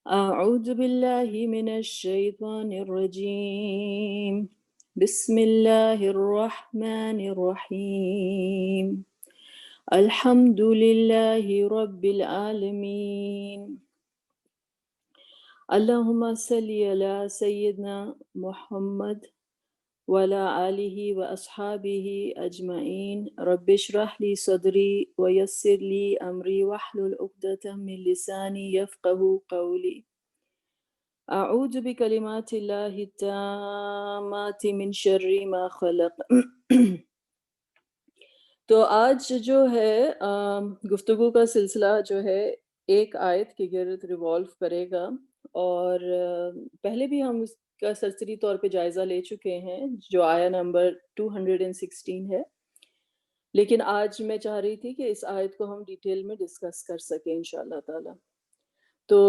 أعوذ بالله من الشيطان الرجيم. بسم الله الرحمن الرحيم. الحمد لله رب العالمين. اللهم صل على سيدنا محمد وعلى آله وأصحابه أجمعين. رب اشرح لي صدري ويسر لي أمري واحلل عقدة من لساني يفقه قولي. اعوذ بکلمات اللہ التامات من شر ما خلق. تو آج جو ہے گفتگو کا سلسلہ جو ہے ایک آیت کے گرد ریوالو کرے گا، اور پہلے بھی ہم اس کا سرسری طور پہ جائزہ لے چکے ہیں جو آیا نمبر 216 ہے، لیکن آج میں چاہ رہی تھی کہ اس آیت کو ہم ڈیٹیل میں ڈسکس کر سکیں انشاءاللہ تعالی. تو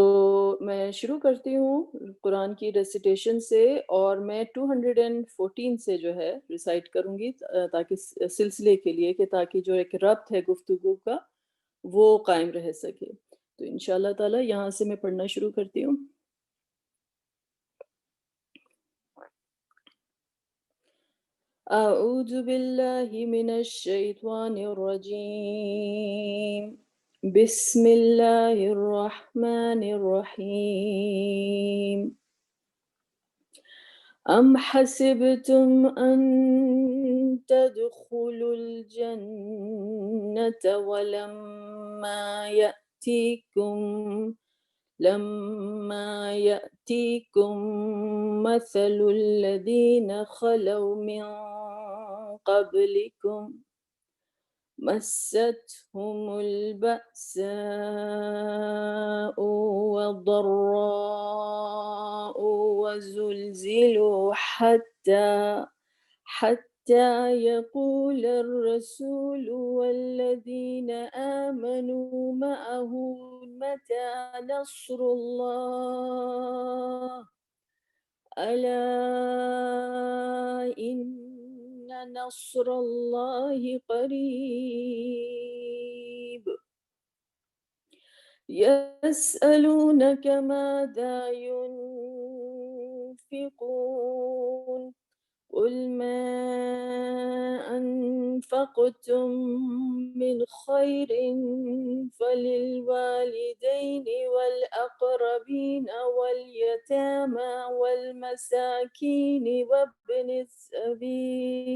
میں شروع کرتی ہوں قرآن کی ریسیٹیشن سے، اور میں 214 سے جو ہے ریسائٹ کروں گی تاکہ سلسلے کے لیے، کہ تاکہ جو ایک ربط ہے گفتگو کا وہ قائم رہ سکے. تو انشاءاللہ تعالی یہاں سے میں پڑھنا شروع کرتی ہوں. اعوذ باللہ من الشیطان الرجیم. بسم اللہ الرحمن الرحیم. ام حسبتم ان تدخلوا الجنة لما يأتيكم مثل الذين خلوا من قبلكم مستهم البأساء والضراء وزلزلوا حتى يقول الرسول والذين آمنوا معه متى نصر الله ألا إن نصر الله قريب. يسألونك ماذا ينفقون قل ما أنفقتم من خير فللوالدين والأقربين واليتامى والمساكين وابن السبيل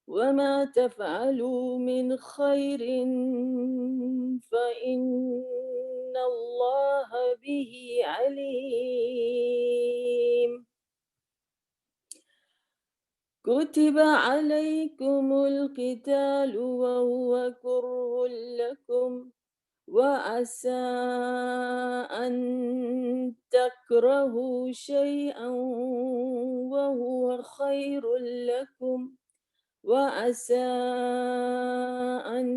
وما تفعلوا من خير فإن الله به عليم. كتب عليكم القتال وهو كره لكم وعسى أن تكرهوا شيئا وهو خير لكم وعسى أن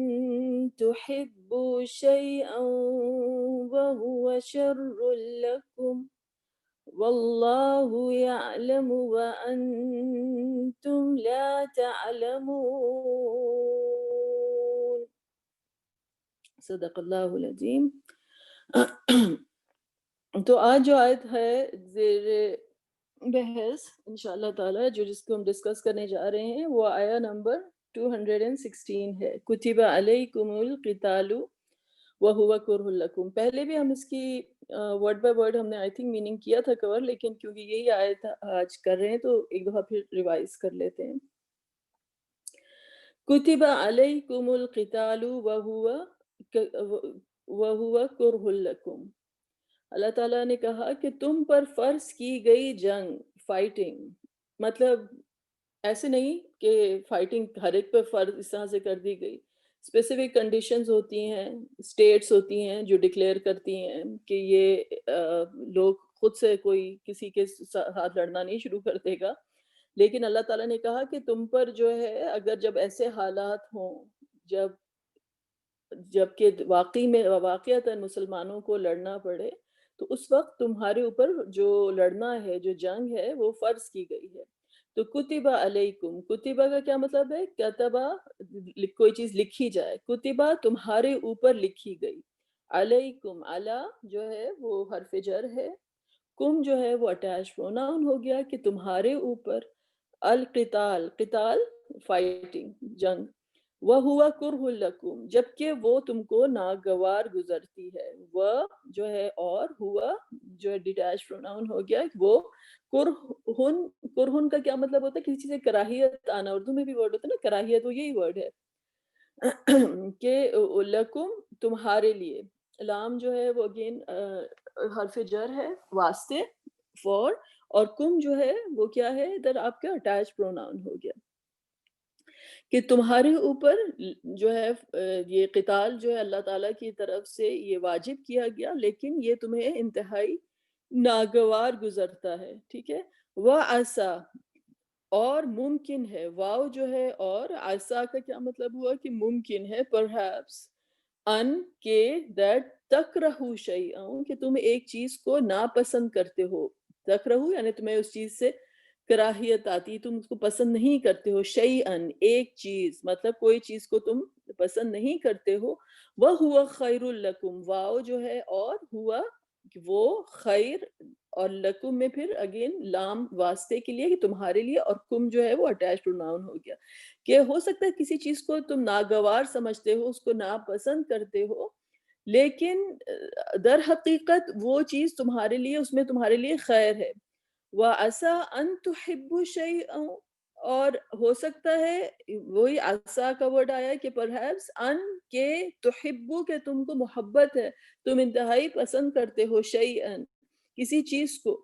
تحبوا شيئا وهو شر لكم والله يعلم وأنتم لا تعلمون. صدق اللہ العظیم. تو آج جو آیت ہے زیر بحث انشاءاللہ تعالی جس کو ہم ڈسکس کرنے جا رہے ہیں وہ آیا نمبر 216 ہے. کتب علیکم القتال وَهُوَ كُرْهٌ لَكُمْ. پہلے بھی ہم اس کی ورڈ بائی ورڈ ہم نے آئی تھنک میننگ کیا تھا کور، لیکن کیونکہ یہی آیت آج کر رہے ہیں تو ایک دفعہ پھر ریوائز کر لیتے ہیں. کتب علیکم القتال وَهُوَ كُرْهٌ لَكُمْ. اللہ تعالیٰ نے کہا کہ تم پر فرض کی گئی جنگ، فائٹنگ، مطلب ایسے نہیں کہ فائٹنگ ہر ایک پہ فرض اس طرح سے کر دی گئی. اسپیسیفک کنڈیشنز ہوتی ہیں، اسٹیٹس ہوتی ہیں جو ڈکلیئر کرتی ہیں کہ یہ لوگ خود سے کوئی کسی کے ساتھ لڑنا نہیں شروع کر دے گا. لیکن اللہ تعالیٰ نے کہا کہ تم پر جو ہے اگر جب ایسے حالات ہوں، جب کہ واقعتاً مسلمانوں کو لڑنا پڑے، تو اس وقت تمہارے اوپر جو لڑنا ہے، جو جنگ ہے وہ فرض کی گئی ہے. تو کتبہ علیکم، کتبہ کا کیا مطلب ہے؟ کتبہ کوئی چیز لکھی جائے، کتبہ تمہارے اوپر لکھی گئی، علیکم، علی جو ہے وہ حرف جر ہے، کم جو ہے وہ اٹیچ پروناؤن ہو گیا کہ تمہارے اوپر، القتال، قتال فائٹنگ، جنگ، وَهُوَ كُرْهٌ لَكُمْ، جبکہ وہ تم کو ناگوار گزرتی ہے، وہ جو ہے اور ہوا جو ہے ڈیٹیچ پروناؤن ہو گیا، وہ کرہن، کرہن کا کیا مطلب ہوتا ہے؟ کسی چیز سے کراہیت آنا، اردو میں بھی ورڈ ہوتا ہے نا کراہیت، وہ یہی ورڈ ہے کہ لکم تمہارے لیے، لام جو ہے وہ اگین حرف جر ہے واسطے فور، اور کم جو ہے وہ کیا ہے ادھر آپ کا اٹیچ پروناؤن ہو گیا کہ تمہارے اوپر جو ہے یہ قتال جو ہے اللہ تعالیٰ کی طرف سے یہ واجب کیا گیا، لیکن یہ تمہیں انتہائی ناگوار گزرتا ہے، ٹھیک ہے، وَعَسَى، اور ممکن ہے، واو جو ہے اور عسا کا کیا مطلب ہوا کہ ممکن ہے، perhaps، ان کہ دیٹ تکرہو شیئا، کہ تم ایک چیز کو ناپسند کرتے ہو، تکرہو یعنی تمہیں اس چیز سے کراہیت آتی، تم اس کو پسند نہیں کرتے ہو، شیئن ایک چیز، مطلب کوئی چیز کو تم پسند نہیں کرتے ہو، وَهُوَ خَيْرٌ لَكُمْ، واو جو ہے اور ہوا کہ وہ خیر، اور لکم میں پھر اگین لام واسطے کے لیے کہ تمہارے لیے، اور کم جو ہے وہ اٹیچ پروناؤن ہو گیا کہ ہو سکتا ہے کسی چیز کو تم ناگوار سمجھتے ہو، اس کو ناپسند کرتے ہو، لیکن در حقیقت وہ چیز تمہارے لیے، اس میں تمہارے لیے خیر ہے، وَعَسَىٰ أَن تُحِبُّوا شَيْئًا، اور ہو سکتا ہے وہی عسا کا ورڈ آیا کہ پرہیپس ان کے تحبو، کہ تم کو محبت ہے، تم انتہائی پسند کرتے ہو، شیئن کسی چیز کو،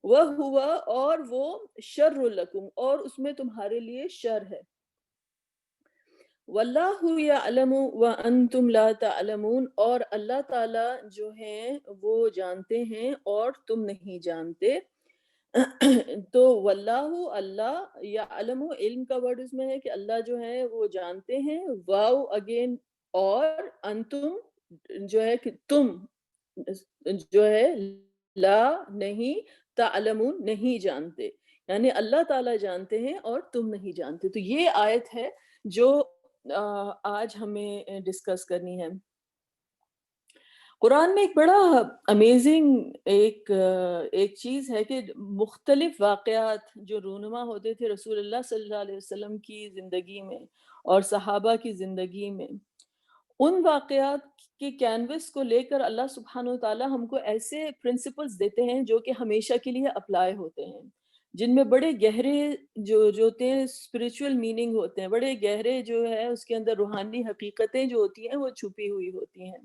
وہ ہوا اور وہ شر لکم، اور اس میں تمہارے لیے شر ہے، واللہ یعلم وانتم لا تعلمون، اور اللہ تعالی جو ہیں وہ جانتے ہیں اور تم نہیں جانتے تو واللہ، اللہ، یعلم علم کا ورڈ اس میں ہے کہ اللہ جو ہے وہ جانتے ہیں، واو اگین، اور انتم جو ہے کہ تم جو ہے لا نہیں، تعلمون نہیں جانتے، یعنی اللہ تعالیٰ جانتے ہیں اور تم نہیں جانتے۔ تو یہ آیت ہے جو آج ہمیں ڈسکس کرنی ہے۔ قرآن میں ایک بڑا امیزنگ ایک چیز ہے کہ مختلف واقعات جو رونما ہوتے تھے رسول اللہ صلی اللہ علیہ وسلم کی زندگی میں اور صحابہ کی زندگی میں، ان واقعات کے کینوس کو لے کر اللہ سبحانہ و تعالیٰ ہم کو ایسے پرنسپلز دیتے ہیں جو کہ ہمیشہ کے لیے اپلائی ہوتے ہیں، جن میں بڑے گہرے جو ہوتے ہیں اسپریچول میننگ ہوتے ہیں، بڑے گہرے جو ہے اس کے اندر روحانی حقیقتیں جو ہوتی ہیں وہ چھپی ہوئی ہوتی ہیں،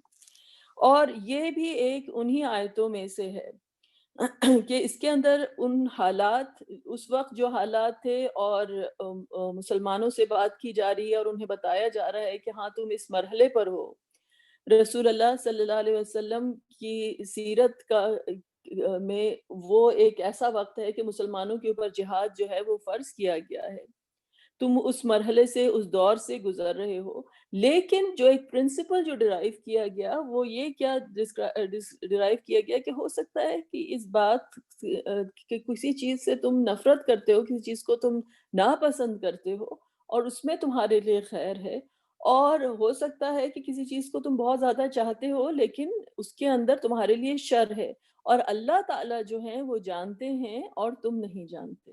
اور یہ بھی ایک انہی آیتوں میں سے ہے کہ اس کے اندر ان حالات، اس وقت جو حالات تھے اور مسلمانوں سے بات کی جا رہی ہے اور انہیں بتایا جا رہا ہے کہ ہاں تم اس مرحلے پر ہو، رسول اللہ صلی اللہ علیہ وسلم کی سیرت کا میں وہ ایک ایسا وقت ہے کہ مسلمانوں کے اوپر جہاد جو ہے وہ فرض کیا گیا ہے، تم اس مرحلے سے، اس دور سے گزر رہے ہو، لیکن جو ایک پرنسپل جو ڈرائیو کیا گیا وہ یہ کیا ڈرائیو کیا گیا کہ ہو سکتا ہے کہ اس بات کہ کسی چیز سے تم نفرت کرتے ہو، کسی چیز کو تم ناپسند کرتے ہو اور اس میں تمہارے لیے خیر ہے، اور ہو سکتا ہے کہ کسی چیز کو تم بہت زیادہ چاہتے ہو لیکن اس کے اندر تمہارے لیے شر ہے، اور اللہ تعالیٰ جو ہیں وہ جانتے ہیں اور تم نہیں جانتے۔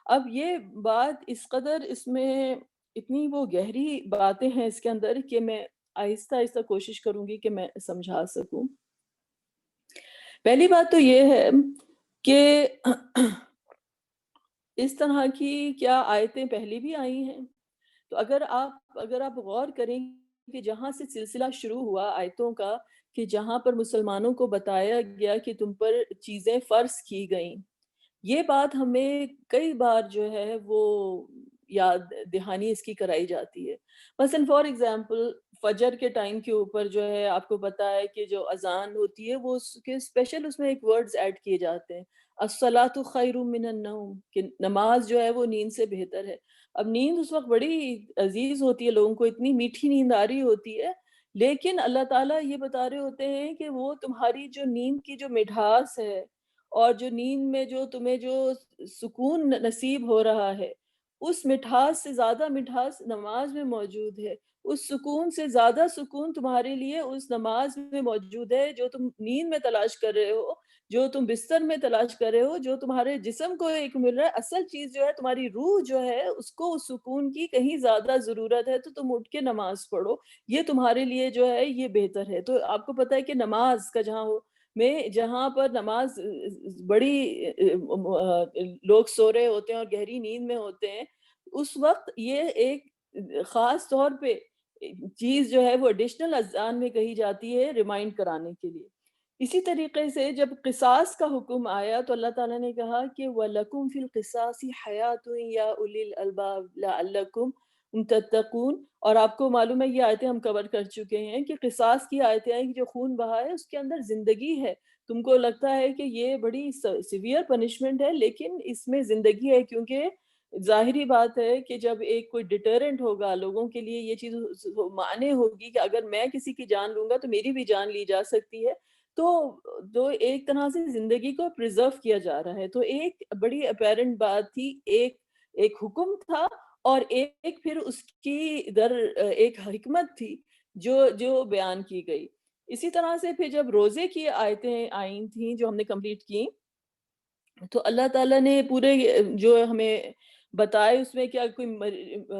اب یہ بات اس قدر، اس میں اتنی وہ گہری باتیں ہیں اس کے اندر کہ میں آہستہ آہستہ کوشش کروں گی کہ میں سمجھا سکوں۔ پہلی بات تو یہ ہے کہ اس طرح کی کیا آیتیں پہلے بھی آئی ہیں؟ تو اگر آپ غور کریں کہ جہاں سے سلسلہ شروع ہوا آیتوں کا، کہ جہاں پر مسلمانوں کو بتایا گیا کہ تم پر چیزیں فرض کی گئیں، یہ بات ہمیں کئی بار جو ہے وہ یاد دہانی اس کی کرائی جاتی ہے۔ مثلا فار ایگزامپل فجر کے ٹائم کے اوپر جو ہے آپ کو پتا ہے کہ جو اذان ہوتی ہے وہ اس کے اسپیشل اس میں ایک ورڈز ایڈ کیے جاتے ہیں، الصلاۃ خیر من النوم، کہ نماز جو ہے وہ نیند سے بہتر ہے۔ اب نیند اس وقت بڑی عزیز ہوتی ہے لوگوں کو، اتنی میٹھی نیند آ رہی ہوتی ہے، لیکن اللہ تعالیٰ یہ بتا رہے ہوتے ہیں کہ وہ تمہاری جو نیند کی جو مٹھاس ہے اور جو نیند میں جو تمہیں جو سکون نصیب ہو رہا ہے، اس مٹھاس سے زیادہ مٹھاس نماز میں موجود ہے۔ اس سکون سے زیادہ سکون تمہارے لیے اس نماز میں موجود ہے جو تم نیند میں تلاش کر رہے ہو، جو تم بستر میں تلاش کر رہے ہو، جو تمہارے جسم کو ایک مل رہا ہے۔ اصل چیز جو ہے تمہاری روح جو ہے اس کو اس سکون کی کہیں زیادہ ضرورت ہے، تو تم اٹھ کے نماز پڑھو، یہ تمہارے لیے جو ہے یہ بہتر ہے۔ تو آپ کو پتہ ہے کہ نماز کا جہاں پر نماز بڑی لوگ سو رہے ہوتے ہیں اور گہری نیند میں ہوتے ہیں، اس وقت یہ ایک خاص طور پہ چیز جو ہے وہ ایڈیشنل اذان میں کہی جاتی ہے ریمائنڈ کرانے کے لیے۔ اسی طریقے سے جب قصاص کا حکم آیا تو اللہ تعالیٰ نے کہا کہ وَلَكُمْ فِي الْقِصَاصِ حَيَاةٌ يَا أُولِي الْأَلْبَابِ لَعَلَّكُمْ تَتَّقُونَ۔ اور آپ کو معلوم ہے یہ آیتیں ہم کور کر چکے ہیں کہ قصاص کی آیتیں ہیں کہ جو خون بہا ہے اس کے اندر زندگی ہے۔ تم کو لگتا ہے کہ یہ بڑی سیویئر پنشمنٹ ہے، لیکن اس میں زندگی ہے، کیونکہ ظاہری بات ہے کہ جب ایک کوئی ڈیٹرنٹ ہوگا لوگوں کے لیے، یہ چیز معنی ہوگی کہ اگر میں کسی کی جان لوں گا تو میری بھی جان لی جا سکتی ہے، تو ایک طرح سے زندگی کو پریزرو کیا جا رہا ہے۔ تو ایک بڑی اپیرنٹ بات تھی، ایک حکم تھا، اور ایک پھر اس کی ایک حکمت تھی جو بیان کی گئی۔ اسی طرح سے پھر جب روزے کی آیتیں آئی تھیں جو ہم نے کمپلیٹ کی، تو اللہ تعالیٰ نے پورے جو ہمیں بتائے اس میں کیا کوئی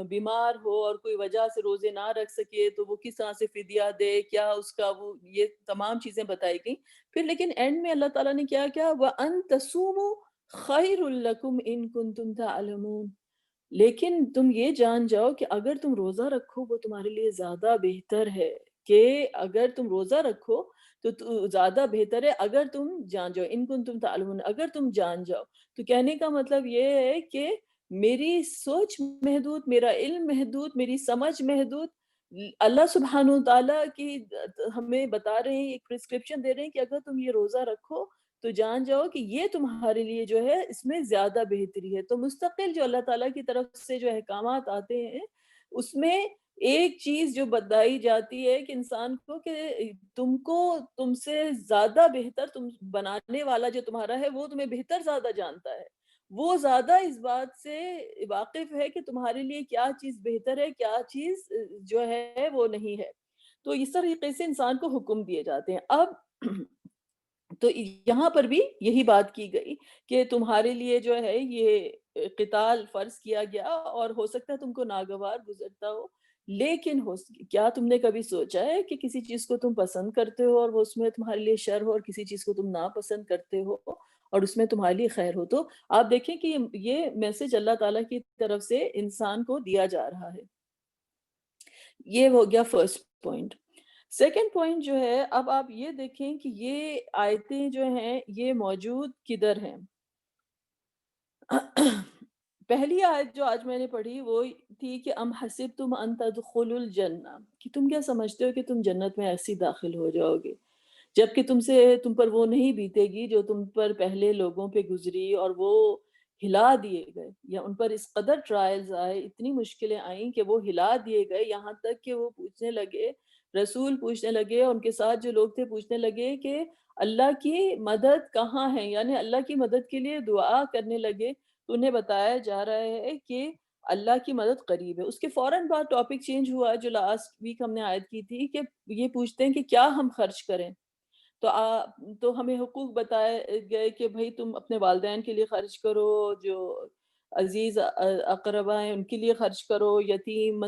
بیمار ہو اور کوئی وجہ سے روزے نہ رکھ سکے تو وہ کس طرح سے فدیہ دے، کیا اس کا وہ یہ تمام چیزیں بتائی گئیں۔ پھر لیکن اینڈ میں اللہ تعالیٰ نے کیا وَأَن تَصُومُوا خَيْرٌ لَكُمْ إِن كُنتُمْ تَعْلَمُونَ۔ لیکن تم یہ جان جاؤ کہ اگر تم روزہ رکھو وہ تمہارے لیے زیادہ بہتر ہے، کہ اگر تم روزہ رکھو تو زیادہ بہتر ہے اگر تم جان جاؤ، ان کنتم تعلمون، اگر تم جان جاؤ۔ تو کہنے کا مطلب یہ ہے کہ میری سوچ محدود، میرا علم محدود، میری سمجھ محدود، اللہ سبحانہ وتعالیٰ کی ہمیں بتا رہے ہیں، ایک پرسکرپشن دے رہے ہیں کہ اگر تم یہ روزہ رکھو تو جان جاؤ کہ یہ تمہارے لیے جو ہے اس میں زیادہ بہتری ہے۔ تو مستقل جو اللہ تعالیٰ کی طرف سے جو احکامات آتے ہیں اس میں ایک چیز جو بتائی جاتی ہے کہ انسان کو کہ تم سے زیادہ بہتر تم بنانے والا جو تمہارا ہے وہ تمہیں بہتر زیادہ جانتا ہے، وہ زیادہ اس بات سے واقف ہے کہ تمہارے لیے کیا چیز بہتر ہے، کیا چیز جو ہے وہ نہیں ہے۔ تو اس طریقے سے انسان کو حکم دیے جاتے ہیں۔ اب تو یہاں پر بھی یہی بات کی گئی کہ تمہارے لیے جو ہے یہ قتال فرض کیا گیا، اور ہو سکتا ہے تم کو ناگوار گزرتا ہو، لیکن کیا تم نے کبھی سوچا ہے کہ کسی چیز کو تم پسند کرتے ہو اور وہ اس میں تمہارے لیے شر ہو، اور کسی چیز کو تم ناپسند کرتے ہو اور اس میں تمہارے لیے خیر ہو؟ تو آپ دیکھیں کہ یہ میسج اللہ تعالیٰ کی طرف سے انسان کو دیا جا رہا ہے۔ یہ ہو گیا فرسٹ پوائنٹ۔ سیکنڈ پوائنٹ جو ہے، اب آپ یہ دیکھیں کہ یہ آیتیں جو ہیں یہ موجود کدھر ہیں۔ پہلی آیت جو آج میں نے پڑھی وہ تھی کہ ام حسبتم ان تدخلوا الجنہ، کہ تم کیا سمجھتے ہو کہ تم جنت میں ایسی داخل ہو جاؤ گے، جبکہ تم پر وہ نہیں بیتے گی جو تم پر پہلے لوگوں پہ گزری، اور وہ ہلا دیے گئے، یا ان پر اس قدر ٹرائلز آئے، اتنی مشکلیں آئیں کہ وہ ہلا دیے گئے، یہاں تک کہ وہ پوچھنے لگے، رسول پوچھنے لگے، ان کے ساتھ جو لوگ تھے پوچھنے لگے کہ اللہ کی مدد کہاں ہے، یعنی اللہ کی مدد کے لیے دعا کرنے لگے۔ تو انہیں بتایا جا رہا ہے کہ اللہ کی مدد قریب ہے۔ اس کے فوراً بعد ٹاپک چینج ہوا جو لاسٹ ویک ہم نے آیت کی تھی، کہ یہ پوچھتے ہیں کہ کیا ہم خرچ کریں، تو تو ہمیں حقوق بتائے گئے کہ بھئی تم اپنے والدین کے لیے خرچ کرو، جو عزیز اقربا ہیں ان کے لیے خرچ کرو، یتیم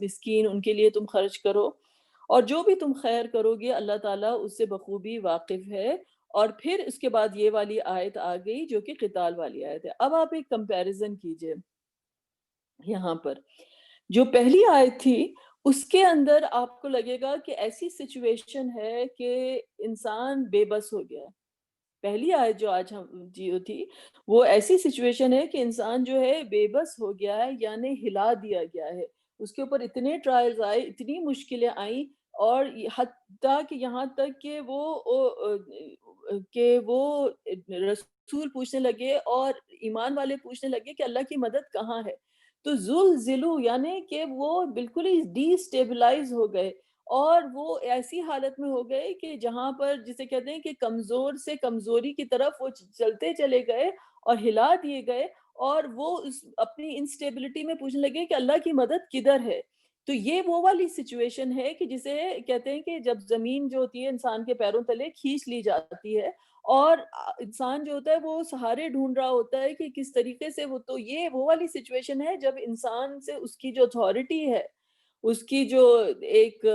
مسکین ان کے لیے تم خرچ کرو، اور جو بھی تم خیر کرو گے اللہ تعالیٰ اس سے بخوبی واقف ہے۔ اور پھر اس کے بعد یہ والی آیت آ گئی جو کہ قتال والی آیت ہے۔ اب آپ ایک کمپیریزن کیجئے یہاں پر، جو پہلی آیت تھی اس کے اندر آپ کو لگے گا کہ ایسی سچویشن ہے کہ انسان بے بس ہو گیا ہے۔ پہلی آیت جو آج ہم تھی وہ ایسی سچویشن ہے کہ انسان جو ہے بے بس ہو گیا ہے، یعنی ہلا دیا گیا ہے، اس کے اوپر اتنے ٹرائلز آئے، اتنی مشکلیں آئیں، اور حتیٰ کہ یہاں تک کہ وہ رسول پوچھنے لگے اور ایمان والے پوچھنے لگے کہ اللہ کی مدد کہاں ہے، تو زلزلوا، یعنی کہ وہ بالکل ہی ڈی اسٹیبلائز ہو گئے، اور وہ ایسی حالت میں ہو گئے کہ جہاں پر جسے کہتے ہیں کہ کمزور سے کمزوری کی طرف وہ چلتے چلے گئے اور ہلا دیے گئے، اور وہ اپنی انسٹیبلٹی میں پوچھنے لگے کہ اللہ کی مدد کدھر ہے؟ تو یہ وہ والی سچویشن ہے کہ جسے کہتے ہیں کہ جب زمین جو ہوتی ہے انسان کے پیروں تلے کھینچ لی جاتی ہے، اور انسان جو ہوتا ہے وہ سہارے ڈھونڈ رہا ہوتا ہے کہ کس طریقے سے تو یہ وہ والی سچویشن ہے جب انسان سے اس کی جو اتھارٹی ہے، اس کی جو ایک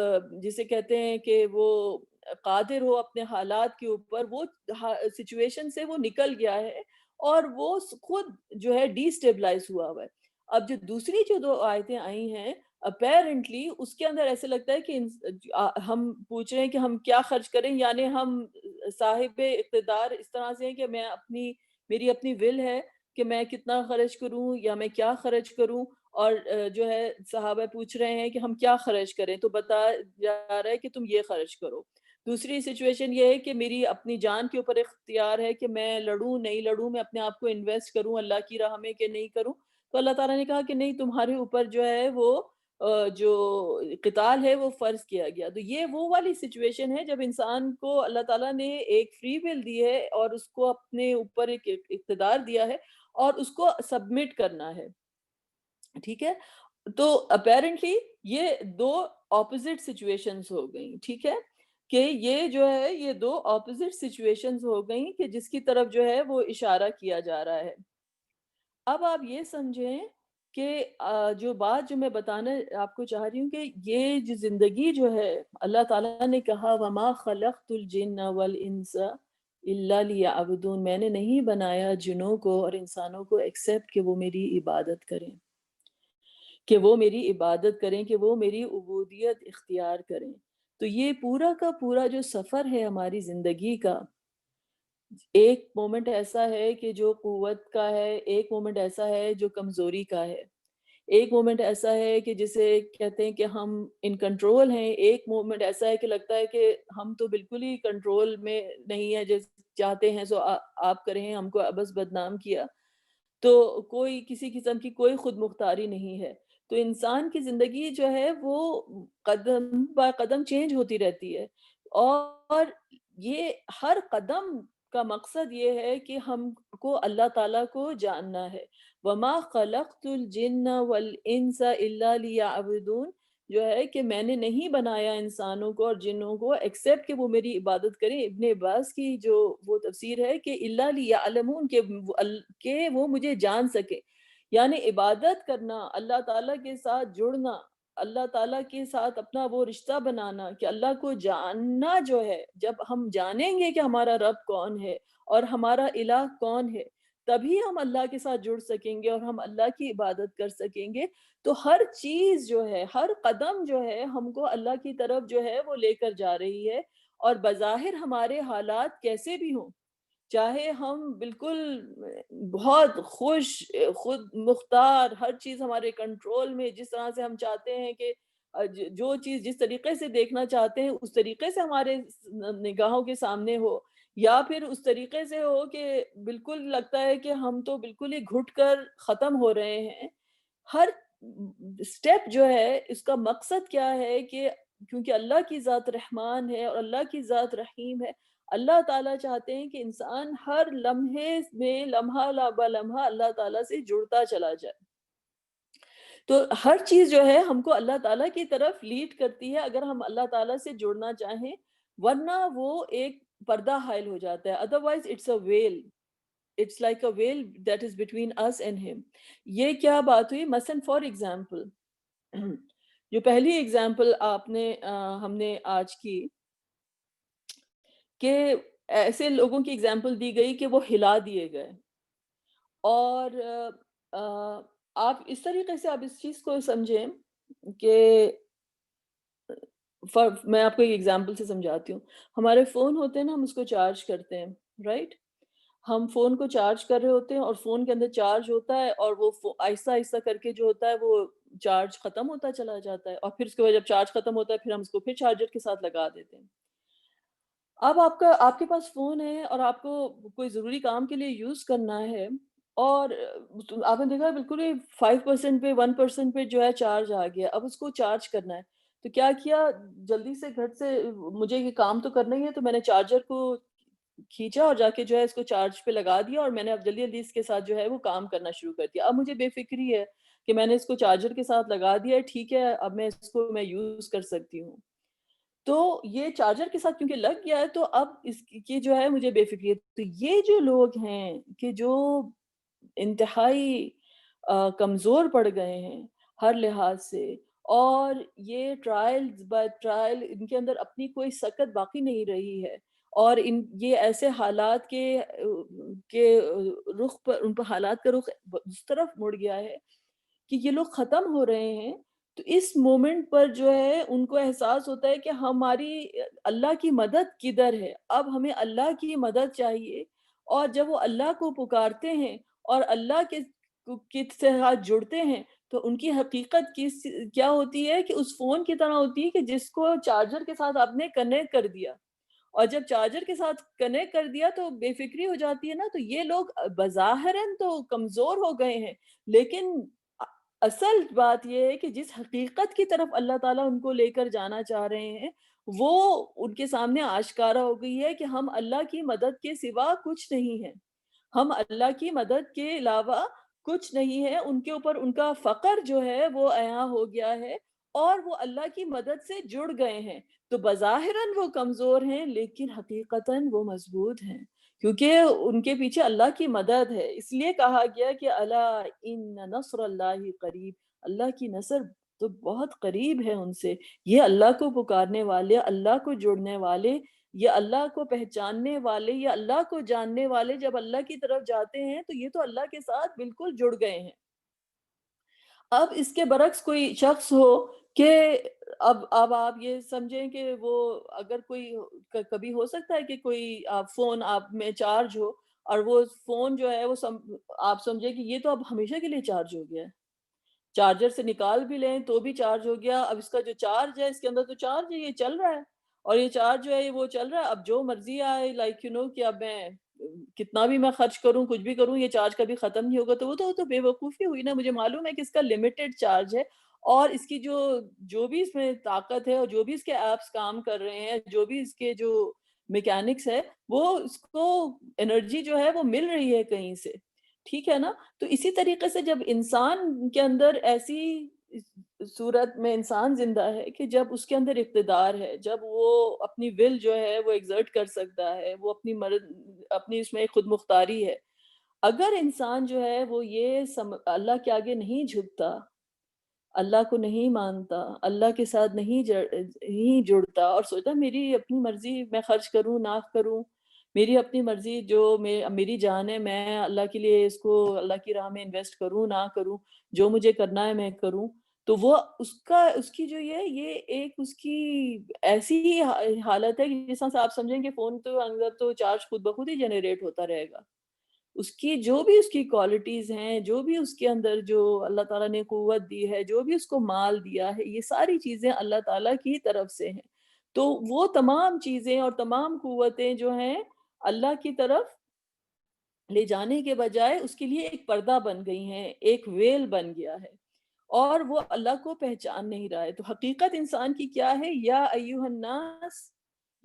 جسے کہتے ہیں کہ وہ قادر ہو اپنے حالات کے اوپر، وہ سچویشن سے وہ نکل گیا ہے، اور وہ خود جو ہے ڈی اسٹیبلائز ہوا ہوا ہے۔ اب جو دوسری جو 2 آیتیں آئی ہیں، اپیرنٹلی اس کے اندر ایسے لگتا ہے کہ ہم پوچھ رہے ہیں کہ ہم کیا خرچ کریں، یعنی ہم صاحب اقتدار اس طرح سے ہیں کہ میری اپنی ول ہے کہ میں کتنا خرچ کروں یا میں کیا خرچ کروں، اور جو ہے صحابہ پوچھ رہے ہیں کہ ہم کیا خرچ کریں، تو بتا جا رہا ہے کہ تم یہ خرچ کرو۔ دوسری سچویشن یہ ہے کہ میری اپنی جان کے اوپر اختیار ہے کہ میں لڑوں نہیں لڑوں، میں اپنے آپ کو انویسٹ کروں اللہ کی راہ میں کہ نہیں کروں۔ تو اللہ تعالیٰ نے کہا کہ نہیں، تمہارے اوپر جو ہے وہ جو قتال ہے وہ فرض کیا گیا۔ تو یہ وہ والی سچویشن ہے جب انسان کو اللہ تعالیٰ نے ایک فری ول دی ہے اور اس کو اپنے اوپر ایک اقتدار دیا ہے، اور اس کو سبمٹ کرنا ہے، ٹھیک ہے؟ تو اپیرنٹلی یہ 2 اپوزٹ سچویشنز ہو گئیں، ٹھیک ہے؟ کہ یہ جو ہے یہ 2 اپوزٹ سچویشنز ہو گئیں کہ جس کی طرف جو ہے وہ اشارہ کیا جا رہا ہے۔ اب آپ یہ سمجھیں کہ جو بات جو میں بتانا آپ کو چاہ رہی ہوں کہ یہ جو زندگی جو ہے، اللہ تعالیٰ نے کہا وَمَا خَلَقْتُ الْجِنَّ وَالْإِنسَ إِلَّا لِيَعْبُدُونَ، میں نے نہیں بنایا جنوں کو اور انسانوں کو ایکسیپٹ کہ وہ میری عبادت کریں، کہ وہ میری عبادت کریں، کہ وہ میری عبودیت اختیار کریں۔ تو یہ پورا کا پورا جو سفر ہے ہماری زندگی کا، ایک مومنٹ ایسا ہے کہ جو قوت کا ہے، ایک مومنٹ ایسا ہے جو کمزوری کا ہے، ایک مومنٹ ایسا ہے کہ جسے کہتے ہیں کہ ہم ان کنٹرول ہیں، ایک مومنٹ ایسا ہے کہ لگتا ہے کہ ہم تو بالکل ہی کنٹرول میں نہیں ہے، جیسے چاہتے ہیں سو آپ کریں، ہم کو بس بدنام کیا۔ تو کوئی کسی قسم کی کوئی خود مختاری نہیں ہے۔ تو انسان کی زندگی جو ہے وہ قدم با قدم چینج ہوتی رہتی ہے، اور یہ ہر قدم کا مقصد یہ ہے کہ ہم کو اللہ تعالیٰ کو جاننا ہے۔ وَمَا خَلَقْتُ الْجِنَّ وَالْإِنسَ إِلَّا لِيَعْبُدُونَ، جو ہے کہ میں نے نہیں بنایا انسانوں کو اور جنوں کو ایکسیپٹ کہ وہ میری عبادت کریں۔ ابن عباس کی جو وہ تفسیر ہے کہ إِلَّا لِيَعْلَمُونَ، کہ وہ مجھے جان سکے، یعنی عبادت کرنا، اللہ تعالیٰ کے ساتھ جڑنا، اللہ تعالیٰ کے ساتھ اپنا وہ رشتہ بنانا کہ اللہ کو جاننا جو ہے، جب ہم جانیں گے کہ ہمارا رب کون ہے اور ہمارا الہ کون ہے، تبھی ہم اللہ کے ساتھ جڑ سکیں گے اور ہم اللہ کی عبادت کر سکیں گے۔ تو ہر چیز جو ہے، ہر قدم جو ہے ہم کو اللہ کی طرف جو ہے وہ لے کر جا رہی ہے، اور بظاہر ہمارے حالات کیسے بھی ہوں، چاہے ہم بالکل بہت خوش، خود مختار، ہر چیز ہمارے کنٹرول میں، جس طرح سے ہم چاہتے ہیں کہ جو چیز جس طریقے سے دیکھنا چاہتے ہیں اس طریقے سے ہمارے نگاہوں کے سامنے ہو، یا پھر اس طریقے سے ہو کہ بالکل لگتا ہے کہ ہم تو بالکل ہی گھٹ کر ختم ہو رہے ہیں۔ ہر سٹیپ جو ہے اس کا مقصد کیا ہے کہ کیونکہ اللہ کی ذات رحمان ہے اور اللہ کی ذات رحیم ہے، اللہ تعالیٰ چاہتے ہیں کہ انسان ہر لمحے میں لمحہ بلمحہ اللہ تعالیٰ سے جڑتا چلا جائے۔ تو ہر چیز جو ہے ہم کو اللہ تعالیٰ کی طرف لیڈ کرتی ہے اگر ہم اللہ تعالیٰ سے جڑنا چاہیں، ورنہ وہ ایک پردہ حائل ہو جاتا ہے، otherwise it's a veil, it's like a veil that is between us and him۔ یہ کیا بات ہوئی؟ مثلاً فار ایگزامپل، جو پہلی ایگزامپل آپ نے ہم نے آج کی کہ ایسے لوگوں کی ایگزامپل دی گئی کہ وہ ہلا دیے گئے، اور آ، آپ اس طریقے سے آپ اس چیز کو سمجھیں کہ میں آپ کو ایک ایگزامپل سے سمجھاتی ہوں۔ ہمارے فون ہوتے ہیں نا، ہم اس کو چارج کرتے ہیں، رائٹ؟ ہم فون کو چارج کر رہے ہوتے ہیں اور فون کے اندر چارج ہوتا ہے، اور وہ آہستہ آہستہ کر کے جو ہوتا ہے وہ چارج ختم ہوتا چلا جاتا ہے، اور پھر اس کے بعد جب چارج ختم ہوتا ہے پھر ہم اس کو پھر چارجر کے ساتھ لگا دیتے ہیں۔ اب آپ کے پاس فون ہے اور آپ کو کوئی ضروری کام کے لیے یوز کرنا ہے، اور آپ نے دیکھا بالکل ہی 5% پہ 1% پہ جو ہے چارج آ گیا، اب اس کو چارج کرنا ہے۔ تو کیا کیا، جلدی سے گھر سے مجھے یہ کام تو کرنا ہی ہے، تو میں نے چارجر کو کھینچا اور جا کے جو ہے اس کو چارج پہ لگا دیا، اور میں نے اب جلدی جلدی اس کے ساتھ جو ہے وہ کام کرنا شروع کر دیا۔ اب مجھے بے فکری ہے کہ میں نے اس کو چارجر کے ساتھ لگا دیا ہے، ٹھیک ہے، اب میں اس کو میں یوز کر سکتی ہوں۔ تو یہ چارجر کے ساتھ کیونکہ لگ گیا ہے، تو اب اس کی جو ہے مجھے بے فکری ہے۔ تو یہ جو لوگ ہیں کہ جو انتہائی کمزور پڑ گئے ہیں ہر لحاظ سے، اور یہ ٹرائلز بائی ٹرائل ان کے اندر اپنی کوئی سکت باقی نہیں رہی ہے، اور یہ ایسے حالات کے رخ پر، ان پر حالات کا رخ اس طرف مڑ گیا ہے کہ یہ لوگ ختم ہو رہے ہیں۔ تو اس مومنٹ پر جو ہے ان کو احساس ہوتا ہے کہ ہماری اللہ کی مدد کدھر ہے، اب ہمیں اللہ کی مدد چاہیے۔ اور جب وہ اللہ کو پکارتے ہیں اور اللہ کے ساتھ جڑتے ہیں، تو ان کی حقیقت کیا ہوتی ہے کہ اس فون کی طرح ہوتی ہے کہ جس کو چارجر کے ساتھ آپ نے کنیکٹ کر دیا، اور جب چارجر کے ساتھ کنیکٹ کر دیا تو بے فکری ہو جاتی ہے نا۔ تو یہ لوگ بظاہراً تو کمزور ہو گئے ہیں، لیکن اصل بات یہ ہے کہ جس حقیقت کی طرف اللہ تعالیٰ ان کو لے کر جانا چاہ رہے ہیں، وہ ان کے سامنے آشکارا ہو گئی ہے کہ ہم اللہ کی مدد کے سوا کچھ نہیں ہیں، ہم اللہ کی مدد کے علاوہ کچھ نہیں ہے۔ ان کے اوپر ان کا فقر جو ہے وہ عیاں ہو گیا ہے، اور وہ اللہ کی مدد سے جڑ گئے ہیں۔ تو بظاہراً وہ کمزور ہیں، لیکن حقیقتاً وہ مضبوط ہیں، کیونکہ ان کے پیچھے اللہ کی مدد ہے۔ اس لیے کہا گیا کہ الا ان نصر اللہ قریب، اللہ کی نصر تو بہت قریب ہے ان سے۔ یہ اللہ کو پکارنے والے، اللہ کو جڑنے والے، یہ اللہ کو پہچاننے والے، یہ اللہ کو جاننے والے جب اللہ کی طرف جاتے ہیں تو یہ تو اللہ کے ساتھ بالکل جڑ گئے ہیں۔ اب اس کے برعکس کوئی شخص ہو کہ اب آپ یہ سمجھیں کہ وہ اگر کوئی کبھی ہو سکتا ہے کہ کوئی فون آپ میں چارج ہو، اور وہ فون جو ہے وہ آپ سمجھیں کہ یہ تو اب ہمیشہ کے لیے چارج ہو گیا ہے، چارجر سے نکال بھی لیں تو بھی چارج ہو گیا، اب اس کا جو چارج ہے، اس کے اندر تو چارج ہے، یہ چل رہا ہے، اور یہ چارج جو ہے وہ چل رہا ہے، اب جو مرضی آئے، لائک کہ اب میں کتنا بھی میں خرچ کروں، کچھ بھی کروں، یہ چارج کبھی ختم نہیں ہوگا، تو وہ تو بے وقوفی ہوئی نا۔ مجھے معلوم ہے کہ اس کا لمیٹڈ چارج ہے، اور اس کی جو بھی اس میں طاقت ہے، اور جو بھی اس کے ایپس کام کر رہے ہیں، جو بھی اس کے جو میکینکس ہے، وہ اس کو انرجی جو ہے وہ مل رہی ہے کہیں سے، ٹھیک ہے نا۔ تو اسی طریقے سے جب انسان کے اندر ایسی صورت میں انسان زندہ ہے کہ جب اس کے اندر اقتدار ہے، جب وہ اپنی ول جو ہے وہ ایگزرٹ کر سکتا ہے، وہ اپنی اس میں خود مختاری ہے، اگر انسان جو ہے وہ یہ اللہ کے آگے نہیں جھکتا، اللہ کو نہیں مانتا، اللہ کے ساتھ نہیں جڑتا، اور سوچتا میری اپنی مرضی، میں خرچ کروں نہ کروں، میری اپنی مرضی، جو میری جان ہے، میں اللہ کے لیے اس کو اللہ کی راہ میں انویسٹ کروں نہ کروں، جو مجھے کرنا ہے میں کروں، تو وہ اس کی جو یہ ایک اس کی ایسی حالت ہے کہ جس طرح سے آپ سمجھیں کہ فون تو اندر تو چارج خود بخود ہی جنریٹ ہوتا رہے گا۔ اس کی جو بھی اس کی کوالٹیز ہیں، جو بھی اس کے اندر جو اللہ تعالیٰ نے قوت دی ہے، جو بھی اس کو مال دیا ہے، یہ ساری چیزیں اللہ تعالیٰ کی طرف سے ہیں۔ تو وہ تمام چیزیں اور تمام قوتیں جو ہیں اللہ کی طرف لے جانے کے بجائے اس کے لیے ایک پردہ بن گئی ہیں، ایک ویل بن گیا ہے، اور وہ اللہ کو پہچان نہیں رہا ہے۔ تو حقیقت انسان کی کیا ہے؟ یا ایھا الناس،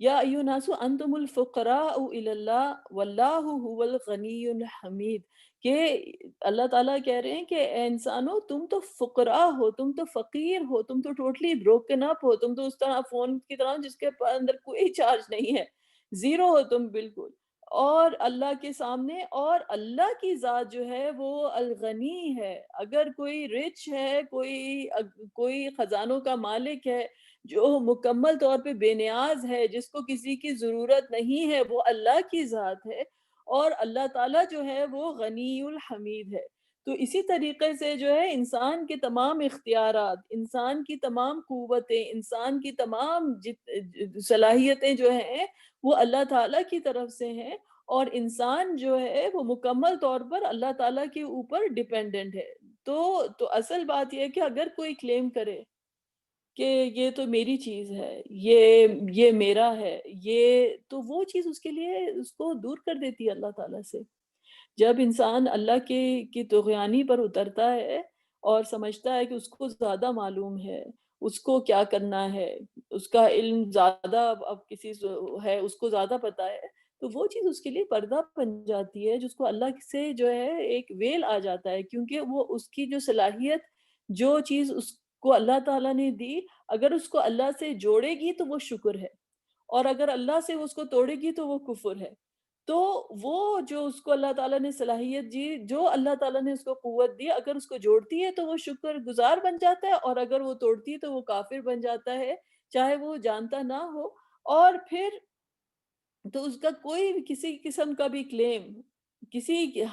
یا ایھا الناس انتم الفقراء الی اللہ واللہ هو الغنی الحمید، کہ اللہ تعالیٰ کہہ رہے ہیں کہ اے انسانو، تم تو فقراء ہو، تم تو فقیر ہو، تم تو ٹوٹلی بروکن اپ ہو، تم تو اس طرح فون کی طرح جس کے اندر کوئی چارج نہیں ہے، زیرو ہو تم بالکل، اور اللہ کے سامنے، اور اللہ کی ذات جو ہے وہ الغنی ہے۔ اگر کوئی رچ ہے، کوئی خزانوں کا مالک ہے، جو مکمل طور پہ بے نیاز ہے، جس کو کسی کی ضرورت نہیں ہے، وہ اللہ کی ذات ہے، اور اللہ تعالیٰ جو ہے وہ غنی الحمید ہے۔ تو اسی طریقے سے جو ہے انسان کے تمام اختیارات، انسان کی تمام قوتیں، انسان کی تمام صلاحیتیں جو ہیں وہ اللہ تعالیٰ کی طرف سے ہیں، اور انسان جو ہے وہ مکمل طور پر اللہ تعالیٰ کے اوپر ڈیپینڈنٹ ہے۔ تو اصل بات یہ ہے کہ اگر کوئی کلیم کرے کہ یہ تو میری چیز ہے، یہ میرا ہے، یہ تو وہ چیز اس کے لیے اس کو دور کر دیتی ہے اللہ تعالیٰ سے۔ جب انسان اللہ کی طغیانی پر اترتا ہے اور سمجھتا ہے کہ اس کو زیادہ معلوم ہے، اس کو کیا کرنا ہے، اس کا علم زیادہ اب کسی ہے، اس کو زیادہ پتہ ہے، تو وہ چیز اس کے لیے پردہ بن جاتی ہے، جس کو اللہ سے جو ہے ایک ویل آ جاتا ہے، کیونکہ وہ اس کی جو صلاحیت، جو چیز اس کو اللہ تعالیٰ نے دی، اگر اس کو اللہ سے جوڑے گی تو وہ شکر ہے، اور اگر اللہ سے اس کو توڑے گی تو وہ کفر ہے۔ تو وہ جو اس کو اللہ تعالیٰ نے صلاحیت دی، جو اللہ تعالیٰ نے اس کو قوت دی، اگر اس کو جوڑتی ہے تو وہ شکر گزار بن جاتا ہے، اور اگر وہ توڑتی ہے تو وہ کافر بن جاتا ہے، چاہے وہ جانتا نہ ہو۔ اور پھر تو اس کا کوئی بھی کسی قسم کا بھی کلیم،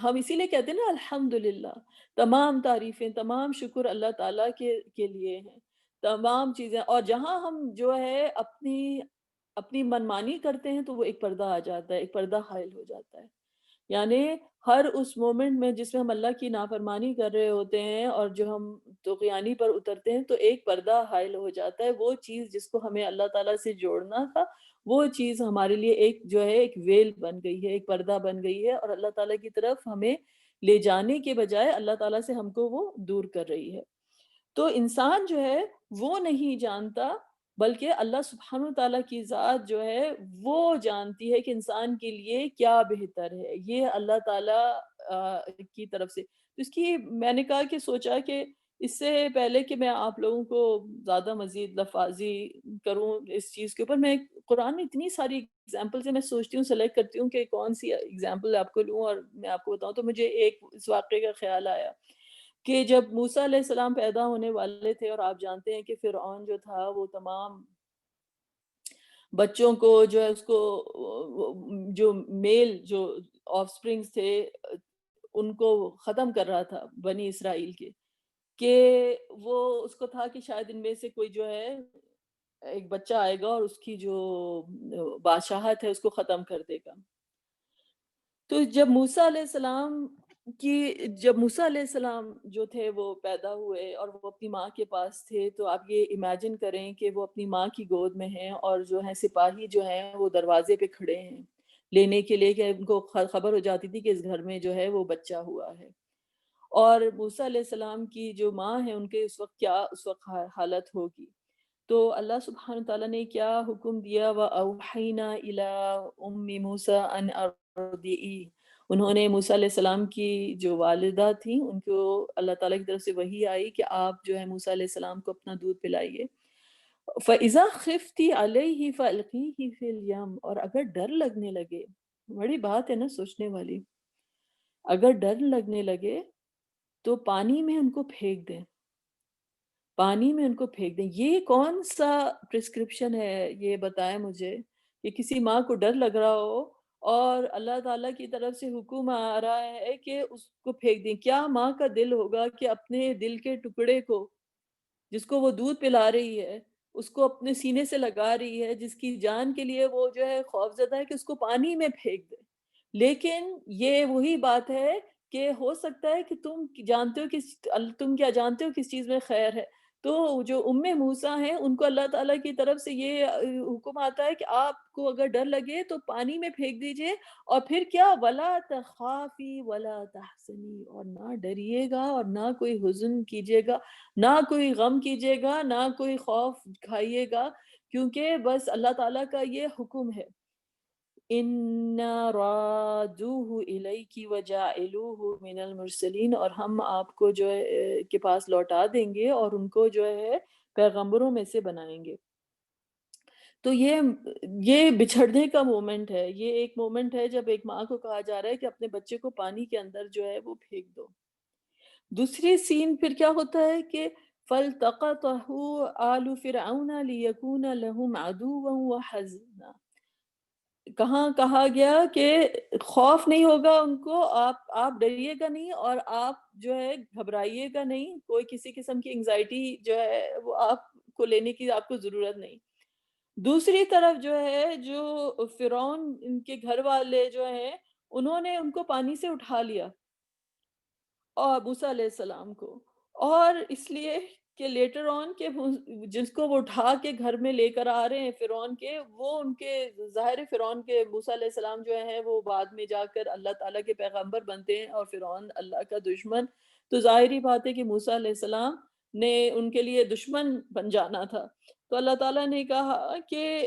ہم اسی لیے کہتے ہیں نا الحمدللہ، تمام تعریفیں، تمام شکر اللہ تعالیٰ کے لیے ہیں، تمام چیزیں۔ اور جہاں ہم جو ہے اپنی منمانی کرتے ہیں تو وہ ایک پردہ آ جاتا ہے، ایک پردہ حائل ہو جاتا ہے۔ یعنی ہر اس مومنٹ میں جس میں ہم اللہ کی نافرمانی کر رہے ہوتے ہیں اور جو ہم طغیانی پر اترتے ہیں، تو ایک پردہ حائل ہو جاتا ہے۔ وہ چیز جس کو ہمیں اللہ تعالیٰ سے جوڑنا تھا، وہ چیز ہمارے لیے ایک جو ہے ایک ویل بن گئی ہے، ایک پردہ بن گئی ہے، اور اللہ تعالیٰ کی طرف ہمیں لے جانے کے بجائے اللہ تعالیٰ سے ہم کو وہ دور کر رہی ہے۔ تو انسان جو ہے وہ نہیں جانتا، بلکہ اللہ سبحانہ وتعالیٰ کی ذات جو ہے وہ جانتی ہے کہ انسان کے لیے کیا بہتر ہے۔ یہ اللہ تعالیٰ کی طرف سے تو اس کی میں نے کہا کہ سوچا کہ اس سے پہلے کہ میں آپ لوگوں کو زیادہ مزید لفاظی کروں اس چیز کے اوپر، میں قرآن میں اتنی ساری ایگزامپلز ہیں، میں سوچتی ہوں سلیکٹ کرتی ہوں کہ کون سی ایگزامپل آپ کو لوں اور میں آپ کو بتاؤں، تو مجھے ایک اس واقعے کا خیال آیا کہ جب موسیٰ علیہ السلام پیدا ہونے والے تھے، اور آپ جانتے ہیں کہ فرعون جو تھا وہ تمام بچوں کو جو ہے اس کو جو میل جو آف سپرنگز تھے ان کو ختم کر رہا تھا بنی اسرائیل کے، کہ وہ اس کو تھا کہ شاید ان میں سے کوئی جو ہے ایک بچہ آئے گا اور اس کی جو بادشاہت ہے اس کو ختم کر دے گا۔ تو جب موسیٰ علیہ السلام جو تھے وہ پیدا ہوئے اور وہ اپنی ماں کے پاس تھے، تو آپ یہ امیجن کریں کہ وہ اپنی ماں کی گود میں ہیں، اور جو ہیں سپاہی جو ہیں وہ دروازے پہ کھڑے ہیں لینے کے لیے، کہ ان کو خبر ہو جاتی تھی کہ اس گھر میں جو ہے وہ بچہ ہوا ہے۔ اور موسیٰ علیہ السلام کی جو ماں ہے ان کے اس وقت حالت ہوگی۔ تو اللہ سبحانہ تعالیٰ نے کیا حکم دیا، وَأَوْحَيْنَا إِلَىٰ أُمِّ مُوسَىٰ أَنْ أَرْضِعِيهِ۔ انہوں نے موسیٰ علیہ السلام کی جو والدہ تھیں ان کو اللہ تعالیٰ کی طرف سے وحی آئی کہ آپ جو ہے موسیٰ علیہ السلام کو اپنا دودھ پلائیے۔ فَإِذَا خِفْتِ عَلَيْهِ فَأَلْقِيهِ فِي الْيَمِّ۔ اور اگر ڈر لگنے لگے، بڑی بات ہے نا سوچنے والی، اگر ڈر لگنے لگے تو پانی میں ان کو پھینک دیں، پانی میں ان کو پھینک دیں۔ یہ کون سا پرسکرپشن ہے، یہ بتائیں مجھے، کہ کسی ماں کو ڈر لگ رہا ہو اور اللہ تعالیٰ کی طرف سے حکم آ رہا ہے کہ اس کو پھینک دیں۔ کیا ماں کا دل ہوگا کہ اپنے دل کے ٹکڑے کو، جس کو وہ دودھ پلا رہی ہے، اس کو اپنے سینے سے لگا رہی ہے، جس کی جان کے لیے وہ جو ہے خوف زدہ ہے، کہ اس کو پانی میں پھینک دے؟ لیکن یہ وہی بات ہے کہ ہو سکتا ہے کہ تم کیا جانتے ہو کس چیز میں خیر ہے۔ تو جو موسیٰ ہیں ان کو اللہ تعالیٰ کی طرف سے یہ حکم آتا ہے کہ آپ کو اگر ڈر لگے تو پانی میں پھینک دیجئے، اور پھر کیا، وَلَا تَخَافِي وَلَا تَحْزَنِي۔ اور نہ ڈریے گا اور نہ کوئی حزن کیجیے گا، نہ کوئی غم کیجیے گا، نہ کوئی خوف کھائیے گا، کیونکہ بس اللہ تعالیٰ کا یہ حکم ہے، اِنَّا رَادُوهُ إِلَيْكِ وَجَاعِلُوهُ مِنَ الْمُرْسَلِينَ۔ اور ہم آپ کو جو ہے کے پاس لوٹا دیں گے اور ان کو جو ہے پیغمبروں میں سے بنائیں گے۔ تو یہ بچھڑنے کا مومنٹ ہے، یہ ایک مومنٹ ہے جب ایک ماں کو کہا جا رہا ہے کہ اپنے بچے کو پانی کے اندر جو ہے وہ پھینک دو۔ دوسری سین پھر کیا ہوتا ہے کہ فَالْتَقَطَهُ آلُ فِرْعَوْنَ لِيَكُونَ لَهُمْ عَدُوًّا وَحَزْنًا۔ کہاں کہا گیا کہ خوف نہیں ہوگا ان کو، آپ ڈریے گا نہیں، اور آپ جو ہے گھبرائیے گا نہیں، کوئی کسی قسم کی انگزائٹی جو ہے وہ آپ کو لینے کی آپ کو ضرورت نہیں۔ دوسری طرف جو ہے جو فرعون ان کے گھر والے جو ہیں، انہوں نے ان کو پانی سے اٹھا لیا، اور موسیٰ علیہ السلام کو، اور اس لیے کہ لیٹر آن کہ جس کو وہ اٹھا کے گھر میں لے کر آ رہے ہیں فرعون کے، وہ ان کے ظاہر فرعون کے موسیٰ علیہ السلام جو ہیں وہ بعد میں جا کر اللہ تعالیٰ کے پیغمبر بنتے ہیں، اور فرعون اللہ کا دشمن۔ تو ظاہری بات ہے کہ موسیٰ علیہ السلام نے ان کے لیے دشمن بن جانا تھا۔ تو اللہ تعالیٰ نے کہا کہ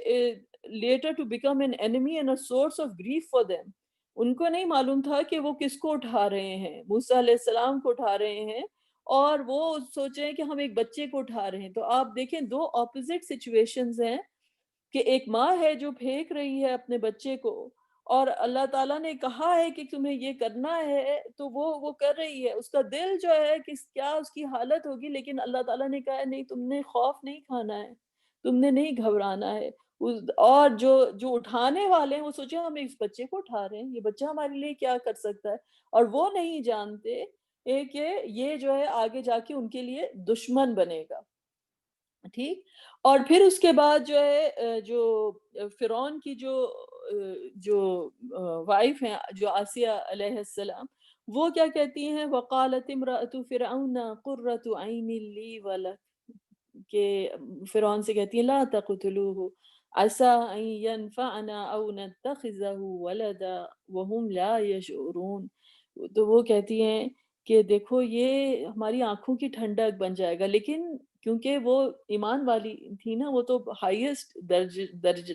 later to become an enemy and a source of grief for them۔ ان کو نہیں معلوم تھا کہ وہ کس کو اٹھا رہے ہیں، موسیٰ علیہ السلام کو اٹھا رہے ہیں، اور وہ سوچ رہے ہیں کہ ہم ایک بچے کو اٹھا رہے ہیں۔ تو آپ دیکھیں دو اپوزٹ سچویشنز ہیں کہ ایک ماں ہے جو پھینک رہی ہے اپنے بچے کو، اور اللہ تعالیٰ نے کہا ہے کہ تمہیں یہ کرنا ہے تو وہ کر رہی ہے۔ اس کا دل جو ہے کہ کیا اس کی حالت ہوگی، لیکن اللہ تعالیٰ نے کہا ہے نہیں، تم نے خوف نہیں کھانا ہے، تم نے نہیں گھبرانا ہے۔ اور جو اٹھانے والے ہیں وہ سوچے ہم اس بچے کو اٹھا رہے ہیں، یہ بچہ ہمارے لیے کیا کر سکتا ہے، اور وہ نہیں جانتے کہ یہ جو ہے آگے جا کے ان کے لیے دشمن بنے گا، ٹھیک۔ اور پھر اس کے بعد جو ہے جو فرعون کی جو وائف ہیں، جو آسیہ علیہ السلام، وہ کیا کہتی ہیں؟ وقالت امرأۃ فرعون قرۃ عین لی ولک، کہ فرعون سے کہتی ہیں لا تقتلوه عسى ان ينفعنا او نتخذه ولدا وهم لا يشعرون۔ تو وہ کہتی ہیں کہ دیکھو یہ ہماری آنکھوں کی ٹھنڈک بن جائے گا، لیکن کیونکہ وہ ایمان والی تھی نا، وہ تو ہائیسٹ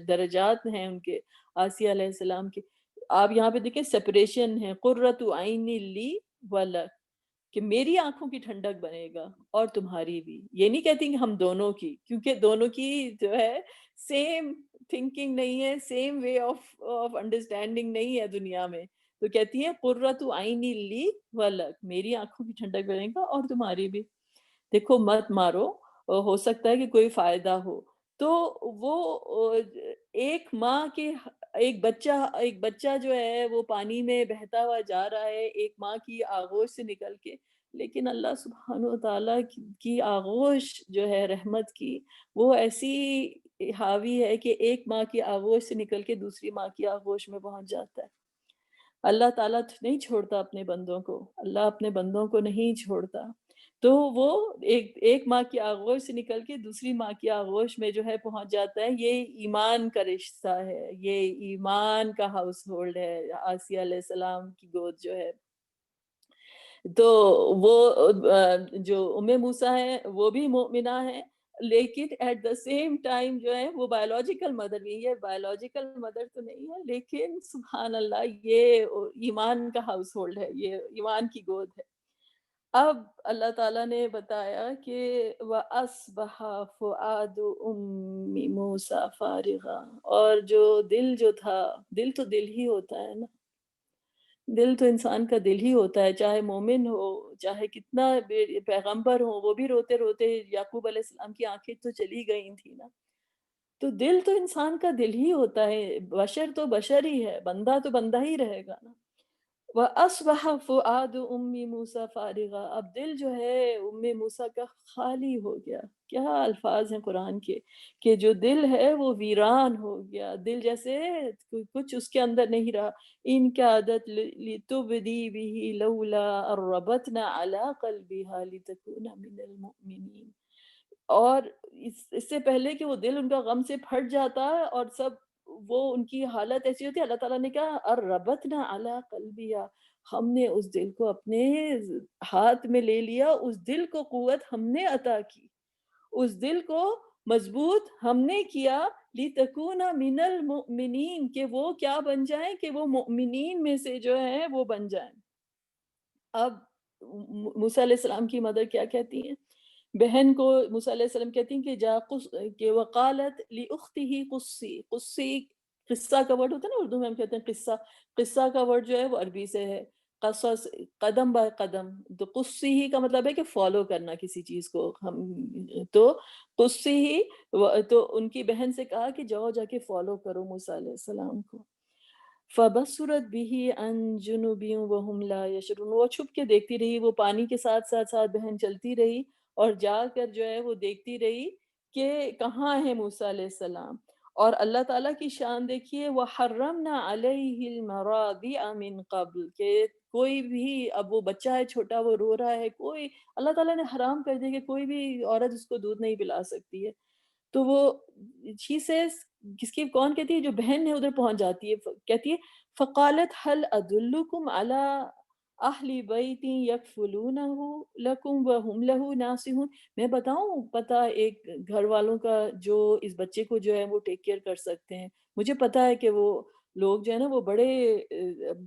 درجات ہیں ان کے، آسیہ علیہ السلام کے۔ آپ یہاں پہ دیکھیں سپریشن ہے، قرۃ عین لی ولک، کہ میری آنکھوں کی ٹھنڈک بنے گا اور تمہاری بھی۔ یہ نہیں کہتی کہ ہم دونوں کی، کیونکہ دونوں کی جو ہے سیم تھنکنگ نہیں ہے، سیم وے آف انڈرسٹینڈنگ نہیں ہے دنیا میں۔ تو کہتی ہے قرۃ عین لی ولک، میری آنکھوں کی ٹھنڈک بنے گا اور تمہاری بھی، دیکھو مت مارو، ہو سکتا ہے کہ کوئی فائدہ ہو۔ تو وہ ایک ماں کے، ایک بچہ جو ہے وہ پانی میں بہتا ہوا جا رہا ہے ایک ماں کی آغوش سے نکل کے، لیکن اللہ سبحانہ وتعالیٰ کی آغوش جو ہے رحمت کی، وہ ایسی حاوی ہے کہ ایک ماں کی آغوش سے نکل کے دوسری ماں کی آغوش میں پہنچ جاتا ہے۔ اللہ تعالیٰ نہیں چھوڑتا اپنے بندوں کو، اللہ اپنے بندوں کو نہیں چھوڑتا۔ تو وہ ایک ماں کی آغوش سے نکل کے دوسری ماں کی آغوش میں جو ہے پہنچ جاتا ہے۔ یہ ایمان کا رشتہ ہے، یہ ایمان کا ہاؤس ہولڈ ہے، آسیہ علیہ السلام کی گود جو ہے۔ تو وہ جو ام موسیٰ ہیں وہ بھی مومنہ ہیں، لیکن ایٹ دا سیم ٹائم جو ہے وہ بایولوجیکل مدر بھی ہے۔ بایولوجیکل مدر تو نہیں ہے، لیکن سبحان اللہ یہ ایمان کا ہاؤس ہولڈ ہے، یہ ایمان کی گود ہے۔ اب اللہ تعالیٰ نے بتایا کہ وَأَصْبَحَ فُؤَادُ أُمِّ مُوسَىٰ فَارِغًا، اور جو تھا، دل تو دل ہی ہوتا ہے نا، دل تو انسان کا دل ہی ہوتا ہے، چاہے مومن ہو، چاہے کتنا پیغمبر ہو، وہ بھی روتے روتے، یعقوب علیہ السلام کی آنکھیں تو چلی گئی تھی نا۔ تو دل تو انسان کا دل ہی ہوتا ہے، بشر تو بشر ہی ہے، بندہ تو بندہ ہی رہے گا نا۔ وَأَصْبَحَ فُؤَادُ أُمِّ مُوسَىٰ فَارِغًا، اب دل جو ہے ام موسیٰ کا خالی ہو گیا۔ کیا الفاظ ہیں قرآن کے، کہ جو دل ہے وہ ویران ہو گیا، دل جیسے کچھ اس کے اندر نہیں رہا۔ إِن كَادَتْ لِتُبْدِي بِهِ لَوْلَا أَن رَّبَطْنَا عَلَىٰ قَلْبِهَا لِتَكُونَ مِنَ الْمُؤْمِنِينَ۔ اور اس سے پہلے کہ وہ دل ان کا غم سے پھٹ جاتا ہے اور سب، وہ ان کی حالت ایسی ہوتی ہے، اللہ تعالیٰ نے کہا الربتنا علی قلبیا، ہم نے اس دل کو اپنے ہاتھ میں لے لیا، اس دل کو قوت ہم نے عطا کی، اس دل کو مضبوط ہم نے کیا، لِتَكُونَ مِنَ الْمُؤْمِنِينَ، کہ وہ کیا بن جائیں، کہ وہ مؤمنین میں سے جو ہیں وہ بن جائیں۔ اب موسیٰ علیہ السلام کی مدر کیا کہتی ہیں؟ بہن کو موسیٰ علیہ السلام کہتی ہیں کہ کہ وقالت لأختہ قصی، قصی قصہ کا ورڈ ہوتا ہے نا، اردو میں ہم کہتے ہیں قصہ، قصہ کا ورڈ جو ہے وہ عربی سے ہے، قصص، قدم بہ قدم۔ تو قصی ہی کا مطلب ہے کہ فالو کرنا کسی چیز کو، ہم تو قصی ہی، تو ان کی بہن سے کہا کہ جاؤ جا کے فالو کرو موسیٰ علیہ السلام کو۔ فَبَصُرَتْ بِهِ عَنْ جُنُوبٍ وَهُمْ لَا يَشْعُرُونَ، وہ چھپ کے دیکھتی رہی، وہ پانی کے ساتھ ساتھ ساتھ بہن چلتی رہی، اور جا کر جو ہے وہ دیکھتی رہی کہ کہاں ہے موسیٰ علیہ السلام۔ اور اللہ تعالیٰ کی شان دیکھیے، وَحَرَّمْنَا عَلَيْهِ الْمَرَاضِعَ مِن قَبْلُ، کہ کوئی بھی، اب وہ بچہ ہے چھوٹا، وہ رو رہا ہے، کوئی، اللہ تعالیٰ نے حرام کر دیا کہ کوئی بھی عورت اس کو دودھ نہیں پلا سکتی ہے۔ تو وہ شی سیز، کس کی، کون کہتی ہے، جو بہن ہے ادھر پہنچ جاتی ہے، کہتی ہے فقالت هل ادلکم علی اہل بیتی یکفلونہ لکم وہم لہ ناصحون. میں بتاؤں پتہ ایک گھر والوں کا جو اس بچے کو جو ہے وہ ٹیک کیئر کر سکتے ہیں. مجھے پتہ ہے کہ وہ لوگ جو ہے نا وہ بڑے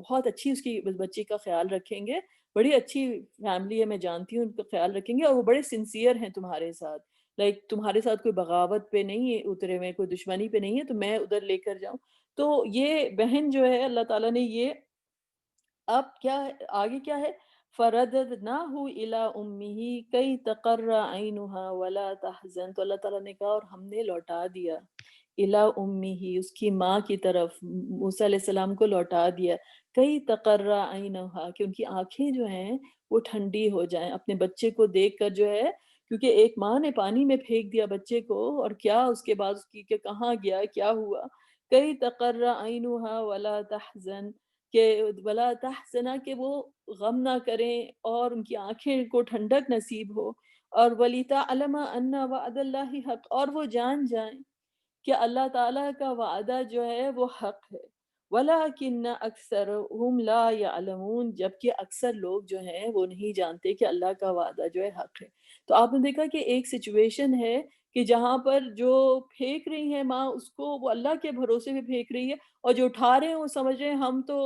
بہت اچھی اس کی بچی کا خیال رکھیں گے. بڑی اچھی فیملی ہے، میں جانتی ہوں، ان کا خیال رکھیں گے اور وہ بڑے سنسیئر ہیں تمہارے ساتھ. لائک تمہارے ساتھ کوئی بغاوت پہ نہیں ہے اترے ہوئے، کوئی دشمنی پہ نہیں ہے، تو میں ادھر لے کر جاؤں. تو یہ بہن جو ہے اللہ تعالیٰ نے یہ اب کیا ہے آگے کیا ہے، فَرَدَدْنَاهُ إِلَىٰ أُمِّهِ كَيْ تَقَرَّ عَيْنُهَا وَلَا تَحْزَنَ. تو اللہ تعالیٰ نے کہا اور ہم نے لوٹا دیا إِلَىٰ أُمِّهِ، اس کی ماں کی طرف، موسیٰ علیہ السلام کو لوٹا دیا. كَيْ تَقَرَّ عَيْنُهَا، کہ ان کی آنکھیں جو ہیں وہ ٹھنڈی ہو جائیں اپنے بچے کو دیکھ کر جو ہے. کیونکہ ایک ماں نے پانی میں پھینک دیا بچے کو، اور کیا اس کے بعد اس کی کہ کہاں گیا کیا ہوا. كَيْ تَقَرَّ عَيْنُهَا وَلَا تَحْزَنَ، کہ ولا تحزن، کہ وہ غم نہ کریں اور ان کی آنکھیں کو ٹھنڈک نصیب ہو. اور وَلِتَعْلَمَ أَنَّ وَعْدَ اللَّهِ حق، اور وہ جان جائیں کہ اللہ تعالیٰ کا وعدہ جو ہے وہ حق ہے. وَلَٰكِنَّ أَكْثَرَهُمْ لَا يَعْلَمُونَ، جبکہ اکثر لوگ جو ہیں وہ نہیں جانتے کہ اللہ کا وعدہ جو ہے حق ہے. تو آپ نے دیکھا کہ ایک سچویشن ہے کہ جہاں پر جو پھینک رہی ہے ماں اس کو، وہ اللہ کے بھروسے پہ پھینک رہی ہے، اور جو اٹھا رہے ہیں وہ سمجھ رہے ہیں ہم تو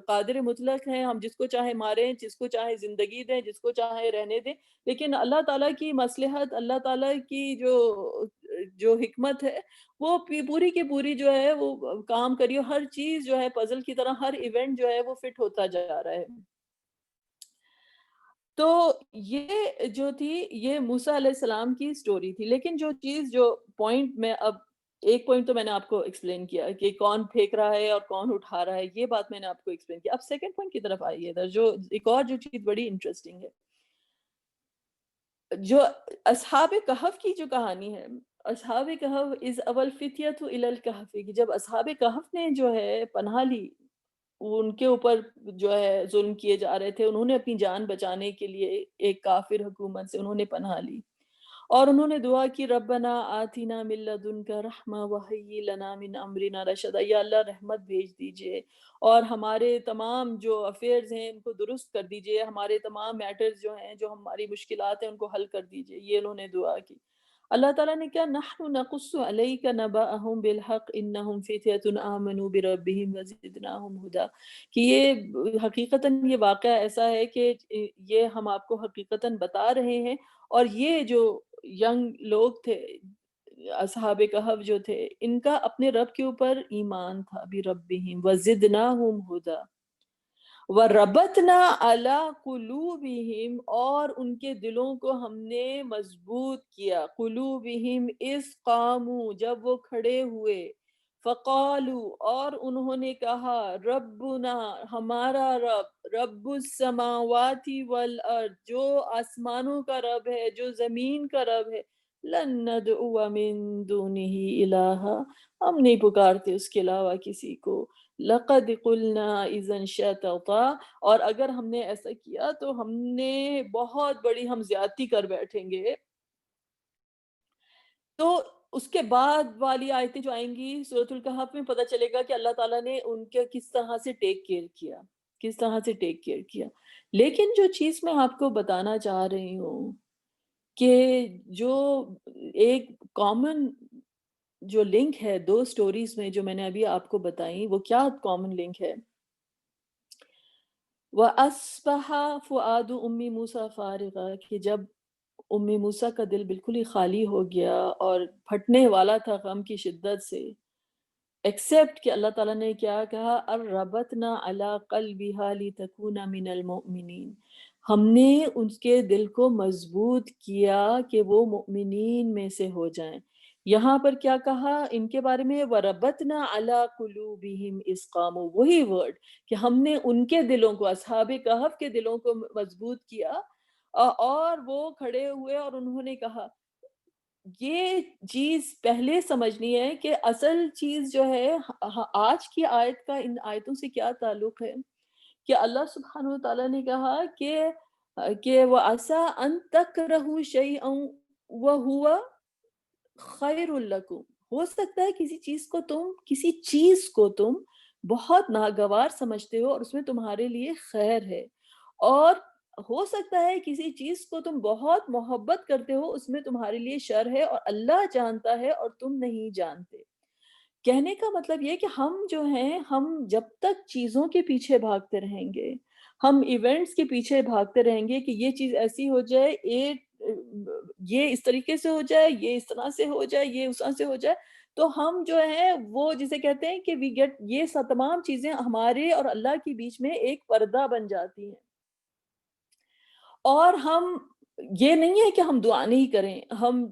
قادر مطلق ہیں، ہم جس کو چاہے ماریں، جس کو چاہے زندگی دیں، جس کو چاہے رہنے دیں. لیکن اللہ تعالیٰ کی مصلحت، اللہ تعالیٰ کی جو جو حکمت ہے وہ پوری کی پوری جو ہے وہ کام کری، اور ہر چیز جو ہے پزل کی طرح ہر ایونٹ جو ہے وہ فٹ ہوتا جا رہا ہے. تو یہ جو تھی یہ موسیٰ علیہ السلام کی سٹوری تھی. لیکن جو چیز جو پوائنٹ میں اب ایک پوائنٹ تو میں نے آپ کو ایکسپلین کیا کہ کون پھینک رہا ہے اور کون اٹھا رہا ہے، یہ بات میں نے آپ کو ایکسپلین کیا. اب سیکنڈ پوائنٹ کی طرف آئیے ادھر، جو ایک اور جو چیز بڑی انٹرسٹنگ ہے، جو اصحاب کہف کی جو کہانی ہے. اصحاب کہف از اول فتیت الی الکہف، کہ جب اصحاب کہف نے جو ہے پناہ لی، ان کے اوپر جو ہے ظلم کیے جا رہے تھے، انہوں نے اپنی جان بچانے کے لیے ایک کافر حکومت سے انہوں نے پناہ لی، اور انہوں نے دعا کی ربنا آتنا من لدنک رحمہ وہیئ لنا من امرنا رشدا، یا اللہ رحمت بھیج دیجئے اور ہمارے تمام جو افیئرز ہیں ان کو درست کر دیجئے، ہمارے تمام میٹرز جو ہیں، جو ہماری مشکلات ہیں ان کو حل کر دیجئے. یہ انہوں نے دعا کی. اللہ تعالیٰ نے کیا، نحن نقص علیک نبأہم بالحق انہم فتیۃ آمنوا بربہم وزدناہم ہدی، کہ یہ حقیقتاً یہ واقعہ ایسا ہے کہ یہ ہم آپ کو حقیقتاً بتا رہے ہیں. اور یہ جو ینگ لوگ تھے، اصحاب کہف جو تھے، ان کا اپنے رب کے اوپر ایمان تھا، بربہم وزدناہم ہدی وَرَبَطْنَا عَلَىٰ قُلُوبِهِمْ، اور ان کے دلوں کو ہم نے مضبوط کیا. قُلُوبِهِمْ اِذْ قَامُوا، جب وہ کھڑے ہوئے. فَقَالُوا، اور انہوں نے کہا، رَبُّنَا، ہمارا رب، رَبُّ السَّمَاوَاتِ وَالْأَرْضِ، جو آسمانوں کا رب ہے، جو زمین کا رب ہے. لَن نَدْعُوَ مِن دُونِهِ إِلَٰهًا، ہم نہیں پکارتے اس کے علاوہ کسی کو. لقد قلنا اذا شططا، اور اگر ہم نے ایسا کیا تو ہم نے بہت بڑی ہم زیادتی کر بیٹھیں گے. تو اس کے بعد والی آیتیں جو آئیں گی سورۃ الکہف میں، پتہ چلے گا کہ اللہ تعالیٰ نے ان کے کس طرح سے ٹیک کیئر کیا، کس طرح سے ٹیک کیئر کیا. لیکن جو چیز میں آپ کو بتانا چاہ رہی ہوں کہ جو ایک کامن جو لنک ہے دو سٹوریز میں جو میں نے ابھی آپ کو بتائیں، وہ کیا کامن لنک ہے؟ وَأَصْبَحَ فُؤَادُ أُمِّ مُوسَىٰ فَارِغًا، کہ جب موسیٰ کا دل بالکل ہی خالی ہو گیا اور پھٹنے والا تھا غم کی شدت سے، ایکسیپٹ کہ اللہ تعالیٰ نے کیا کہا، الربتنا علی قلبها لتکون من المؤمنین، ہم نے ان کے دل کو مضبوط کیا کہ وہ مؤمنین میں سے ہو جائیں. یہاں پر کیا کہا ان کے بارے میں، وربتنا علی قلوبہم اذ قاموا، وہی ورڈ کہ ہم نے ان کے دلوں کو، اصحاب کہف کے دلوں کو مضبوط کیا، اور وہ کھڑے ہوئے اور انہوں نے کہا. یہ چیز پہلے سمجھنی ہے کہ اصل چیز جو ہے آج کی آیت کا ان آیتوں سے کیا تعلق ہے، کہ اللہ سبحانہ وتعالیٰ نے کہا کہ وَعَسَىٰ أَن تَكْرَهُوا شَيْئًا وَهُوَ خَيْرٌ لَكُمْ، ہو سکتا ہے کسی چیز کو تم بہت ناگوار سمجھتے ہو اور اس میں تمہارے لیے خیر ہے. اور ہو سکتا ہے کسی چیز کو تم بہت محبت کرتے ہو، اس میں تمہارے لیے شر ہے اور اللہ جانتا ہے اور تم نہیں جانتے۔ کہنے کا مطلب یہ کہ ہم جو ہیں، ہم جب تک چیزوں کے پیچھے بھاگتے رہیں گے، ہم ایونٹس کے پیچھے بھاگتے رہیں گے کہ یہ چیز ایسی ہو جائے، یہ اس طریقے سے ہو جائے، یہ اس طرح سے ہو جائے، یہ اس طرح سے ہو جائے، تو ہم جو ہیں وہ جسے کہتے ہیں کہ وی گیٹ، یہ تمام چیزیں ہمارے اور اللہ کے بیچ میں ایک پردہ بن جاتی ہیں۔ اور ہم، یہ نہیں ہے کہ ہم دعا نہیں کریں، ہم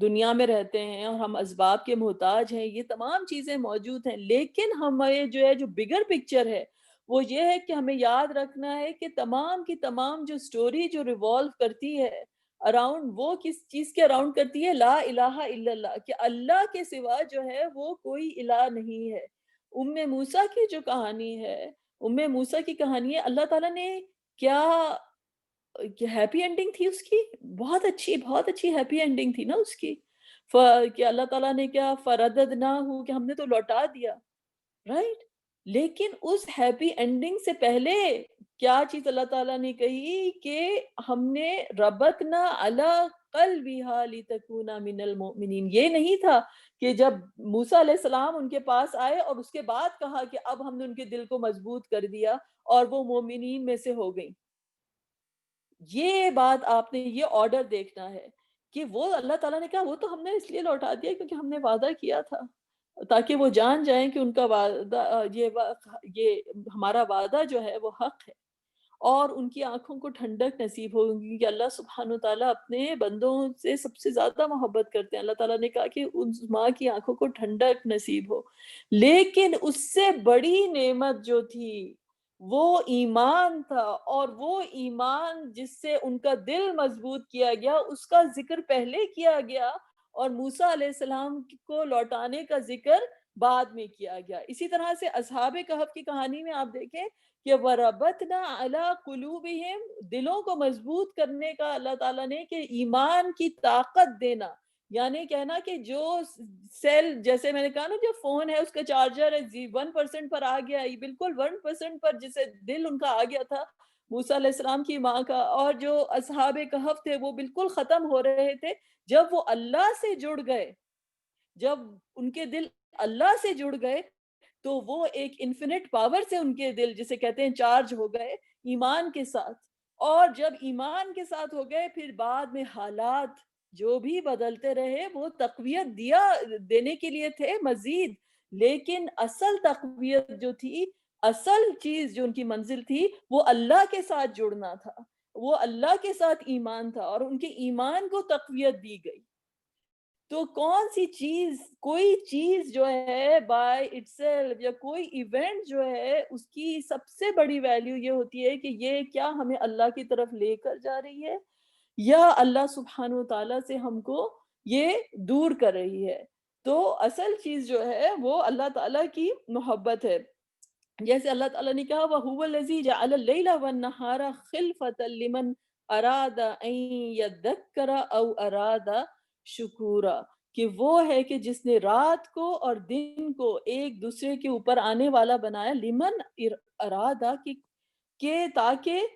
دنیا میں رہتے ہیں اور ہم اسباب کے محتاج ہیں، یہ تمام چیزیں موجود ہیں، لیکن ہمیں جو ہے، جو بگر پکچر ہے وہ یہ ہے کہ ہمیں یاد رکھنا ہے کہ تمام کی تمام جو سٹوری جو ریوالو کرتی ہے اراؤنڈ، وہ کس چیز کے اراؤنڈ کرتی ہے؟ لا الہ الا اللہ، کہ اللہ کے سوا جو ہے وہ کوئی الہ نہیں ہے۔ ام موسیٰ کی جو کہانی ہے، ام موسیٰ کی کہانی ہے، اللہ تعالیٰ نے کیا ہیپی اینڈنگ تھی اس کی، بہت اچھی ہیپی اینڈنگ تھی نا اس کی۔ کہ اللہ تعالیٰ نے کیا فرددناہ، کہ ہم نے تو لوٹا دیا، رائٹ؟ لیکن اس ہیپی اینڈنگ سے پہلے کیا چیز اللہ تعالیٰ نے کہی کہ ہم نے ربطنا علی قلبها لتکون من المؤمنین۔ یہ نہیں تھا کہ جب موسیٰ علیہ السلام ان کے پاس آئے اور اس کے بعد کہا کہ اب ہم نے ان کے دل کو مضبوط کر دیا اور وہ مومنین میں سے ہو گئیں۔ یہ بات آپ نے، یہ آرڈر دیکھنا ہے کہ وہ اللہ تعالیٰ نے کہا وہ تو ہم نے اس لیے لوٹا دیا کیونکہ ہم نے وعدہ کیا تھا، تاکہ وہ جان جائیں کہ ان کا وعدہ، یہ ہمارا وعدہ جو ہے وہ حق ہے، اور ان کی آنکھوں کو ٹھنڈک نصیب ہوگی کہ اللہ سبحانہ وتعالیٰ اپنے بندوں سے سب سے زیادہ محبت کرتے ہیں۔ اللہ تعالیٰ نے کہا کہ اس ماں کی آنکھوں کو ٹھنڈک نصیب ہو، لیکن اس سے بڑی نعمت جو تھی وہ ایمان تھا، اور وہ ایمان جس سے ان کا دل مضبوط کیا گیا، اس کا ذکر پہلے کیا گیا اور موسیٰ علیہ السلام کو لوٹانے کا ذکر بعد میں کیا گیا۔ اسی طرح سے اصحاب کہف کی کہانی میں آپ دیکھیں کہ وَرَبَطْنَا عَلَىٰ قُلُوبِهِمْ، دلوں کو مضبوط کرنے کا اللہ تعالیٰ نے، کہ ایمان کی طاقت دینا، یعنی کہنا کہ جو سیل، جیسے میں نے کہا نا، جو فون ہے اس کا چارجر ہے 1% پر آ گیا، یہ بالکل 1% پر جسے دل ان کا آ گیا تھا موسیٰ علیہ السلام کی ماں کا، اور جو اصحاب کہف تھے وہ بالکل ختم ہو رہے تھے، جب وہ اللہ سے جڑ گئے، جب ان کے دل اللہ سے جڑ گئے، تو وہ ایک انفینٹ پاور سے ان کے دل، جسے کہتے ہیں، چارج ہو گئے ایمان کے ساتھ۔ اور جب ایمان کے ساتھ ہو گئے، پھر بعد میں حالات جو بھی بدلتے رہے وہ تقویت دینے کے لیے تھے مزید، لیکن اصل تقویت جو تھی، اصل چیز جو ان کی منزل تھی، وہ اللہ کے ساتھ جڑنا تھا، وہ اللہ کے ساتھ ایمان تھا، اور ان کے ایمان کو تقویت دی گئی۔ تو کون سی چیز، کوئی چیز جو ہے بائی اٹ سیلف، یا کوئی ایونٹ جو ہے، اس کی سب سے بڑی ویلیو یہ ہوتی ہے کہ یہ کیا ہمیں اللہ کی طرف لے کر جا رہی ہے، یا اللہ سبحانہ وتعالیٰ سے ہم کو یہ دور کر رہی ہے۔ تو اصل چیز جو ہے وہ اللہ تعالیٰ کی محبت ہے۔ جیسے اللہ تعالیٰ نے کہا وَهُوَ الَّذِي جَعَلَ اللَّيْلَ وَالنَّهَارَ خِلْفَةً لِمَنْ أَرَادَ أَن يَذَّكَّرَ أَوْ أَرَادَ شُكُورًا، کہ وہ ہے کہ جس نے رات کو اور دن کو ایک دوسرے کے اوپر آنے والا بنایا، لمن ارادہ، کہ تاکہ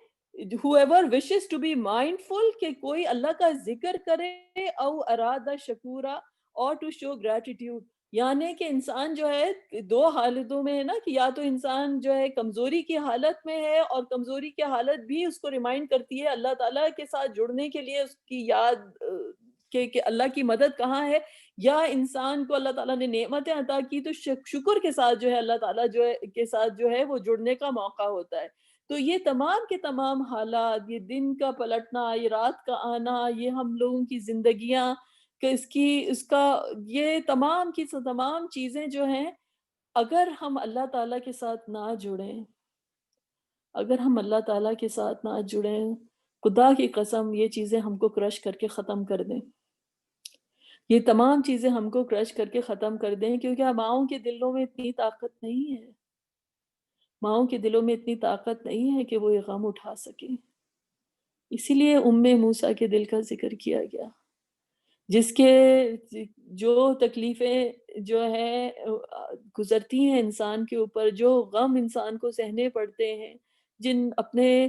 whoever wishes to be mindful، کہ کوئی اللہ کا ذکر کرے، او ارادہ شکورا، اور to show gratitude، یعنی کہ انسان جو ہے دو حالتوں میں ہے نا، کہ یا تو انسان جو ہے کمزوری کی حالت میں ہے، اور کمزوری کی حالت بھی اس کو ریمائنڈ کرتی ہے اللہ تعالیٰ کے ساتھ جڑنے کے لیے، اس کی یاد کہ اللہ کی مدد کہاں ہے، یا انسان کو اللہ تعالیٰ نے نعمتیں عطا کی تو شکر کے ساتھ جو ہے اللہ تعالیٰ جو ہے کے ساتھ جو ہے وہ جڑنے کا موقع ہوتا ہے۔ تو یہ تمام کے تمام حالات، یہ دن کا پلٹنا، یہ رات کا آنا، یہ ہم لوگوں کی زندگیاں، کہ اس کا، یہ تمام کی تمام چیزیں جو ہیں، اگر ہم اللہ تعالیٰ کے ساتھ نہ جڑیں، اگر ہم اللہ تعالیٰ کے ساتھ نہ جڑیں، خدا کی قسم یہ چیزیں ہم کو کرش کر کے ختم کر دیں، یہ تمام چیزیں ہم کو کرش کر کے ختم کر دیں، کیونکہ ماؤں کے دلوں میں اتنی طاقت نہیں ہے، ماؤں کے دلوں میں اتنی طاقت نہیں ہے کہ وہ یہ غم اٹھا سکیں۔ اسی لیے ام موسیٰ کے دل کا ذکر کیا گیا، جس کے جو تکلیفیں جو ہیں گزرتی ہیں انسان کے اوپر، جو غم انسان کو سہنے پڑتے ہیں، جن اپنے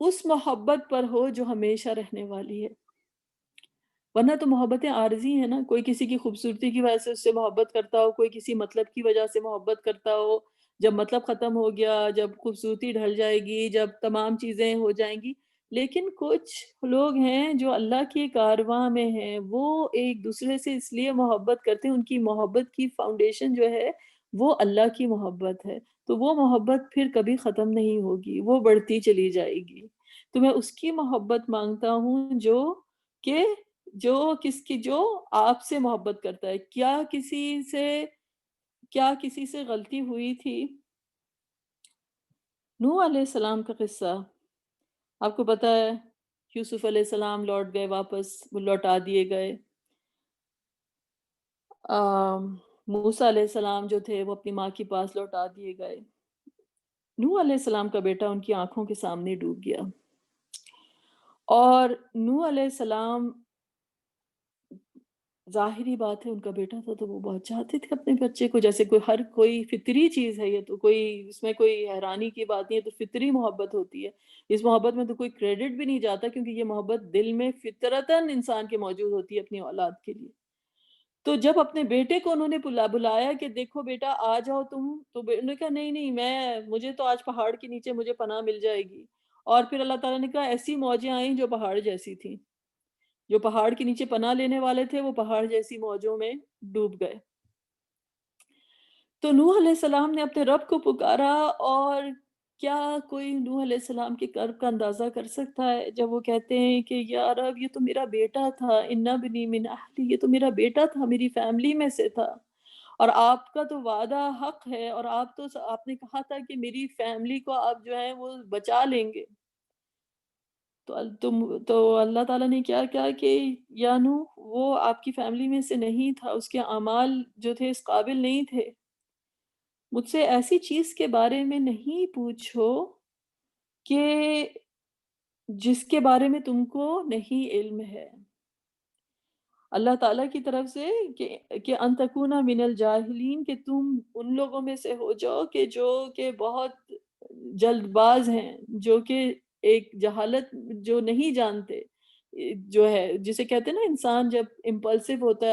اس محبت پر ہو جو ہمیشہ رہنے والی ہے، ورنہ تو محبتیں عارضی ہیں نا، کوئی کسی کی خوبصورتی کی وجہ سے اس سے محبت کرتا ہو، کوئی کسی مطلب کی وجہ سے محبت کرتا ہو، جب مطلب ختم ہو گیا، جب خوبصورتی ڈھل جائے گی، جب تمام چیزیں ہو جائیں گی، لیکن کچھ لوگ ہیں جو اللہ کے کارواں میں ہیں، وہ ایک دوسرے سے اس لیے محبت کرتے ہیں، ان کی محبت کی فاؤنڈیشن جو ہے وہ اللہ کی محبت ہے، تو وہ محبت پھر کبھی ختم نہیں ہوگی، وہ بڑھتی چلی جائے گی۔ تو میں اس کی محبت مانگتا ہوں کہ جو آپ سے محبت کرتا ہے۔ کیا کسی سے غلطی ہوئی تھی؟ نوح علیہ السلام کا قصہ آپ کو پتہ ہے، یوسف علیہ السلام لوٹ گئے واپس، وہ لوٹا دیے گئے۔ موسیٰ علیہ السلام جو تھے وہ اپنی ماں کے پاس لوٹا دیے گئے۔ نوح علیہ السلام کا بیٹا ان کی آنکھوں کے سامنے ڈوب گیا، اور نوح علیہ السلام، ظاہری بات ہے ان کا بیٹا تھا تو وہ بہت چاہتے تھے اپنے بچے کو، جیسے ہر کوئی فطری چیز ہے، یہ تو کوئی اس میں کوئی حیرانی کی بات نہیں ہے، تو فطری محبت ہوتی ہے۔ اس محبت میں تو کوئی کریڈٹ بھی نہیں جاتا، کیونکہ یہ محبت دل میں فطرتاً انسان کے موجود ہوتی ہے اپنی اولاد کے لیے۔ تو جب اپنے بیٹے کو انہوں نے بلایا کہ دیکھو بیٹا آ جاؤ تم، تو انہوں نے کہا نہیں نہیں، مجھے تو آج پہاڑ کے نیچے مجھے پناہ مل جائے گی۔ اور پھر اللہ تعالیٰ نے کہا ایسی موجیں آئیں جو پہاڑ جیسی تھیں، جو پہاڑ کے نیچے پناہ لینے والے تھے وہ پہاڑ جیسی موجوں میں ڈوب گئے۔ تو نوح علیہ السلام نے اپنے رب کو پکارا، اور کیا کوئی نوح علیہ السلام کے کرب کا اندازہ کر سکتا ہے جب وہ کہتے ہیں کہ یا رب یہ تو میرا بیٹا تھا، ان ابنی من اہلی، یہ تو میرا بیٹا تھا، میری فیملی میں سے تھا، اور آپ کا تو وعدہ حق ہے، اور آپ نے کہا تھا کہ میری فیملی کو آپ جو ہے وہ بچا لیں گے۔ تو اللہ تعالیٰ نے کیا کہا کہ یا نوح، وہ آپ کی فیملی میں سے نہیں تھا، اس کے اعمال جو تھے اس قابل نہیں تھے، مجھ سے ایسی چیز کے بارے میں نہیں پوچھو کہ جس کے بارے میں تم کو نہیں علم ہے۔ اللہ تعالیٰ کی طرف سے کہ ان تکونا من الجاہلین، کہ تم ان لوگوں میں سے ہو جاؤ کہ جو کہ بہت جلد باز ہیں، جو کہ ایک جہالت، جو نہیں جانتے، جو ہے جسے کہتے ہیں نا انسان جب امپلسو ہوتا ہے،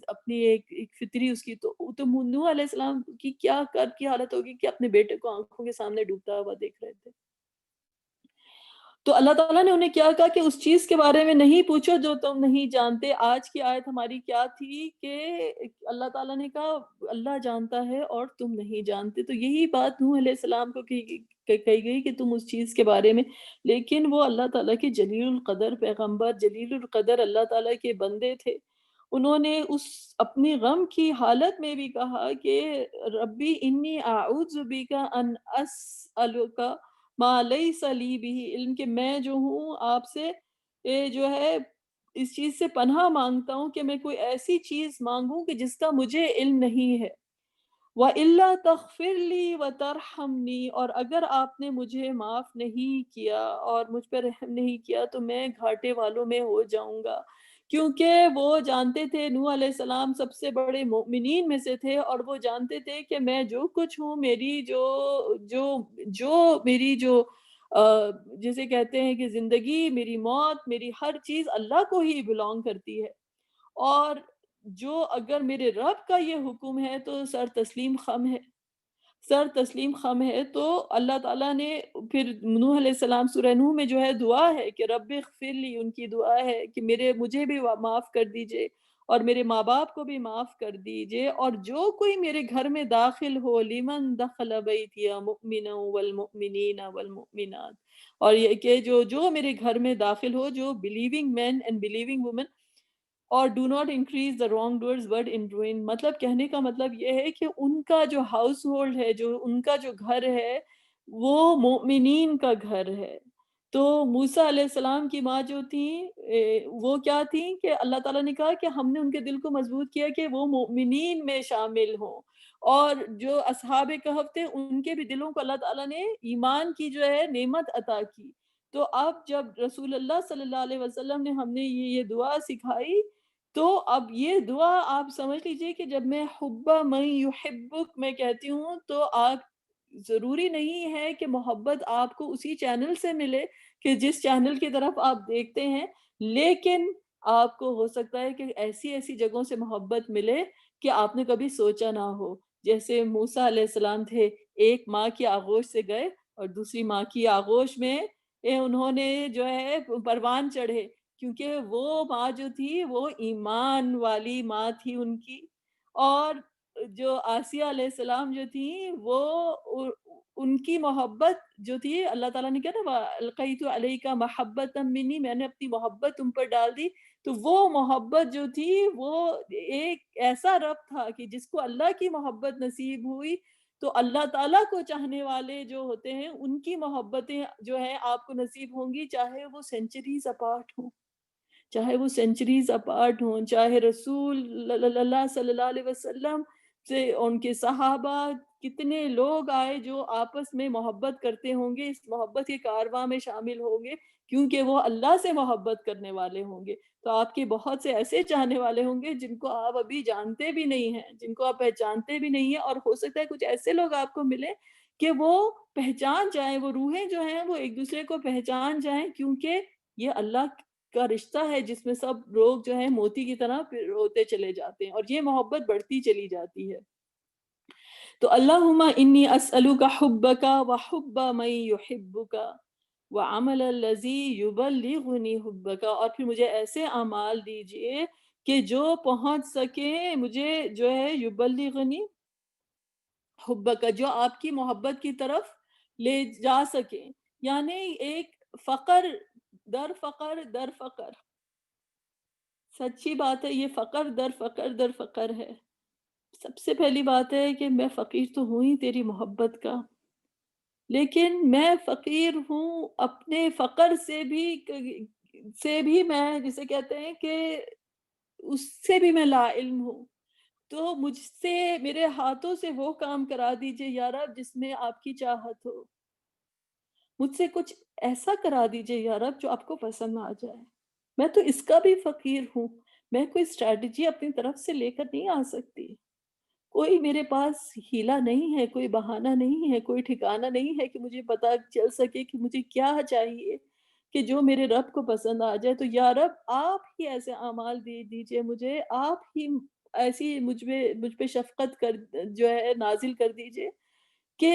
اپنی ایک فطری اس کی، تو نوح علیہ السلام کی کیا قلب کی حالت ہوگی کہ اپنے بیٹے کو آنکھوں کے سامنے ڈوبتا ہوا دیکھ رہے تھے۔ تو اللہ تعالیٰ نے انہیں کیا کہا کہ اس چیز کے بارے میں نہیں پوچھو جو تم نہیں جانتے۔ آج کی آیت ہماری کیا تھی کہ اللہ تعالیٰ نے کہا اللہ جانتا ہے اور تم نہیں جانتے، تو یہی بات نوح علیہ السلام کو کہی گئی کہ تم اس چیز کے بارے میں، لیکن وہ اللہ تعالیٰ کے جلیل القدر پیغمبر، جلیل القدر اللہ تعالیٰ کے بندے تھے، انہوں نے اس اپنی غم کی حالت میں بھی کہا کہ ربی انی اعوذ بک ان اسألک ما لیس لی بہ علم، کہ میں جو ہوں آپ سے جو ہے اس چیز سے پناہ مانگتا ہوں کہ میں کوئی ایسی چیز مانگوں کہ جس کا مجھے علم نہیں ہے۔ وَإِلَّا تَغْفِرْ لِي وَتَرْحَمْنِي، اور اگر آپ نے مجھے معاف نہیں کیا اور مجھ پر رحم نہیں کیا تو میں گھاٹے والوں میں ہو جاؤں گا، کیونکہ وہ جانتے تھے نوح علیہ السلام سب سے بڑے مؤمنین میں سے تھے، اور وہ جانتے تھے کہ میں جو کچھ ہوں، میری جو آ، جسے کہتے ہیں کہ زندگی، میری موت، میری ہر چیز اللہ کو ہی بلونگ کرتی ہے، اور جو اگر میرے رب کا یہ حکم ہے تو سر تسلیم خم ہے، سر تسلیم خم ہے۔ تو اللہ تعالیٰ نے پھر نوح علیہ السلام، سورہ نوح میں جو ہے دعا ہے کہ رب اغفر لی، ان کی دعا ہے کہ مجھے بھی معاف کر دیجئے اور میرے ماں باپ کو بھی معاف کر دیجئے، اور جو کوئی میرے گھر میں داخل ہو، لمن دخل بیتی مؤمنا والمؤمنین والمؤمنات، اور یہ کہ جو میرے گھر میں داخل ہو، جو believing men and believing women, اور do not increase the wrongdoers but in ruin, مطلب کہنے کا مطلب یہ ہے کہ ان کا جو ہاؤس ہولڈ ہے، جو ان کا جو گھر ہے، وہ مومنین کا گھر ہے۔ تو موسیٰ علیہ السلام کی ماں جو تھیں، وہ کیا تھیں کہ اللہ تعالیٰ نے کہا کہ ہم نے ان کے دل کو مضبوط کیا کہ وہ مومنین میں شامل ہوں، اور جو اصحاب کہف تھے ان کے بھی دلوں کو اللہ تعالیٰ نے ایمان کی جو ہے نعمت عطا کی۔ تو اب جب رسول اللہ صلی اللہ علیہ وسلم نے ہم نے یہ دعا سکھائی، تو اب یہ دعا آپ سمجھ لیجئے کہ جب میں حب من یحبک میں کہتی ہوں، تو آپ ضروری نہیں ہے کہ محبت آپ کو اسی چینل سے ملے کہ جس چینل کی طرف آپ دیکھتے ہیں، لیکن آپ کو ہو سکتا ہے کہ ایسی ایسی جگہوں سے محبت ملے کہ آپ نے کبھی سوچا نہ ہو۔ جیسے موسیٰ علیہ السلام تھے، ایک ماں کی آغوش سے گئے اور دوسری ماں کی آغوش میں انہوں نے جو ہے پروان چڑھے، کیونکہ وہ ماں جو تھی وہ ایمان والی ماں تھی ان کی، اور جو آسیہ علیہ السلام جو تھیں وہ ان کی محبت جو تھی، اللہ تعالیٰ نے کہا نا وَأَلْقَيْتُ عَلَيْكَ مَحَبَّةً مِّنِّي، میں نے اپنی محبت تم پر ڈال دی۔ تو وہ محبت جو تھی وہ ایک ایسا رب تھا کہ جس کو اللہ کی محبت نصیب ہوئی تو اللہ تعالیٰ کو چاہنے والے جو ہوتے ہیں ان کی محبتیں جو ہیں آپ کو نصیب ہوں گی، چاہے وہ سینچریز اپارٹ ہوں، چاہے وہ سینچریز اپارٹ ہوں، چاہے رسول اللہ صلی اللہ علیہ وسلم سے ان کے صحابہ کتنے لوگ آئے جو آپس میں محبت کرتے ہوں گے، اس محبت کے کارواں میں شامل ہوں گے کیونکہ وہ اللہ سے محبت کرنے والے ہوں گے۔ تو آپ کے بہت سے ایسے چاہنے والے ہوں گے جن کو آپ ابھی جانتے بھی نہیں ہیں، جن کو آپ پہچانتے بھی نہیں ہیں، اور ہو سکتا ہے کچھ ایسے لوگ آپ کو ملیں کہ وہ پہچان جائیں، وہ روحیں جو ہیں وہ ایک دوسرے کو پہچان جائیں، کیونکہ یہ اللہ کا رشتہ ہے جس میں سب لوگ جو ہیں موتی کی طرح پھر ہوتے چلے جاتے ہیں اور یہ محبت بڑھتی چلی جاتی ہے۔ تو اللہم انی اسألک حبک وحب من یحبک وعمل الذی یبلغنی حبک، اور پھر مجھے ایسے اعمال دیجئے کہ جو پہنچ سکیں مجھے جو ہے یبلغنی حبک، جو آپ کی محبت کی طرف لے جا سکیں، یعنی ایک فقر در فقر در فقر، سچی بات ہے، یہ فقر در فقر در فقر ہے۔ سب سے پہلی بات ہے کہ میں فقیر تو ہوں ہی تیری محبت کا، لیکن میں فقیر ہوں اپنے فقر سے بھی میں جسے کہتے ہیں کہ اس سے بھی میں لا علم ہوں۔ تو مجھ سے میرے ہاتھوں سے وہ کام کرا دیجئے یا رب جس میں آپ کی چاہت ہو، مجھ سے کچھ ایسا کرا دیجئے یا رب جو آپ کو پسند آ جائے۔ میں تو اس کا بھی فقیر ہوں، میں کوئی اسٹریٹجی اپنی طرف سے لے کر نہیں آ سکتی، کوئی میرے پاس ہیلا نہیں ہے، کوئی بہانہ نہیں ہے، کوئی ٹھکانہ نہیں ہے کہ مجھے پتا چل سکے کہ مجھے کیا چاہیے کہ جو میرے رب کو پسند آ جائے۔ تو یا رب آپ ہی ایسے اعمال دے دیجئے مجھے، آپ ہی ایسی مجھ پہ شفقت کر جو ہے نازل کر دیجئے کہ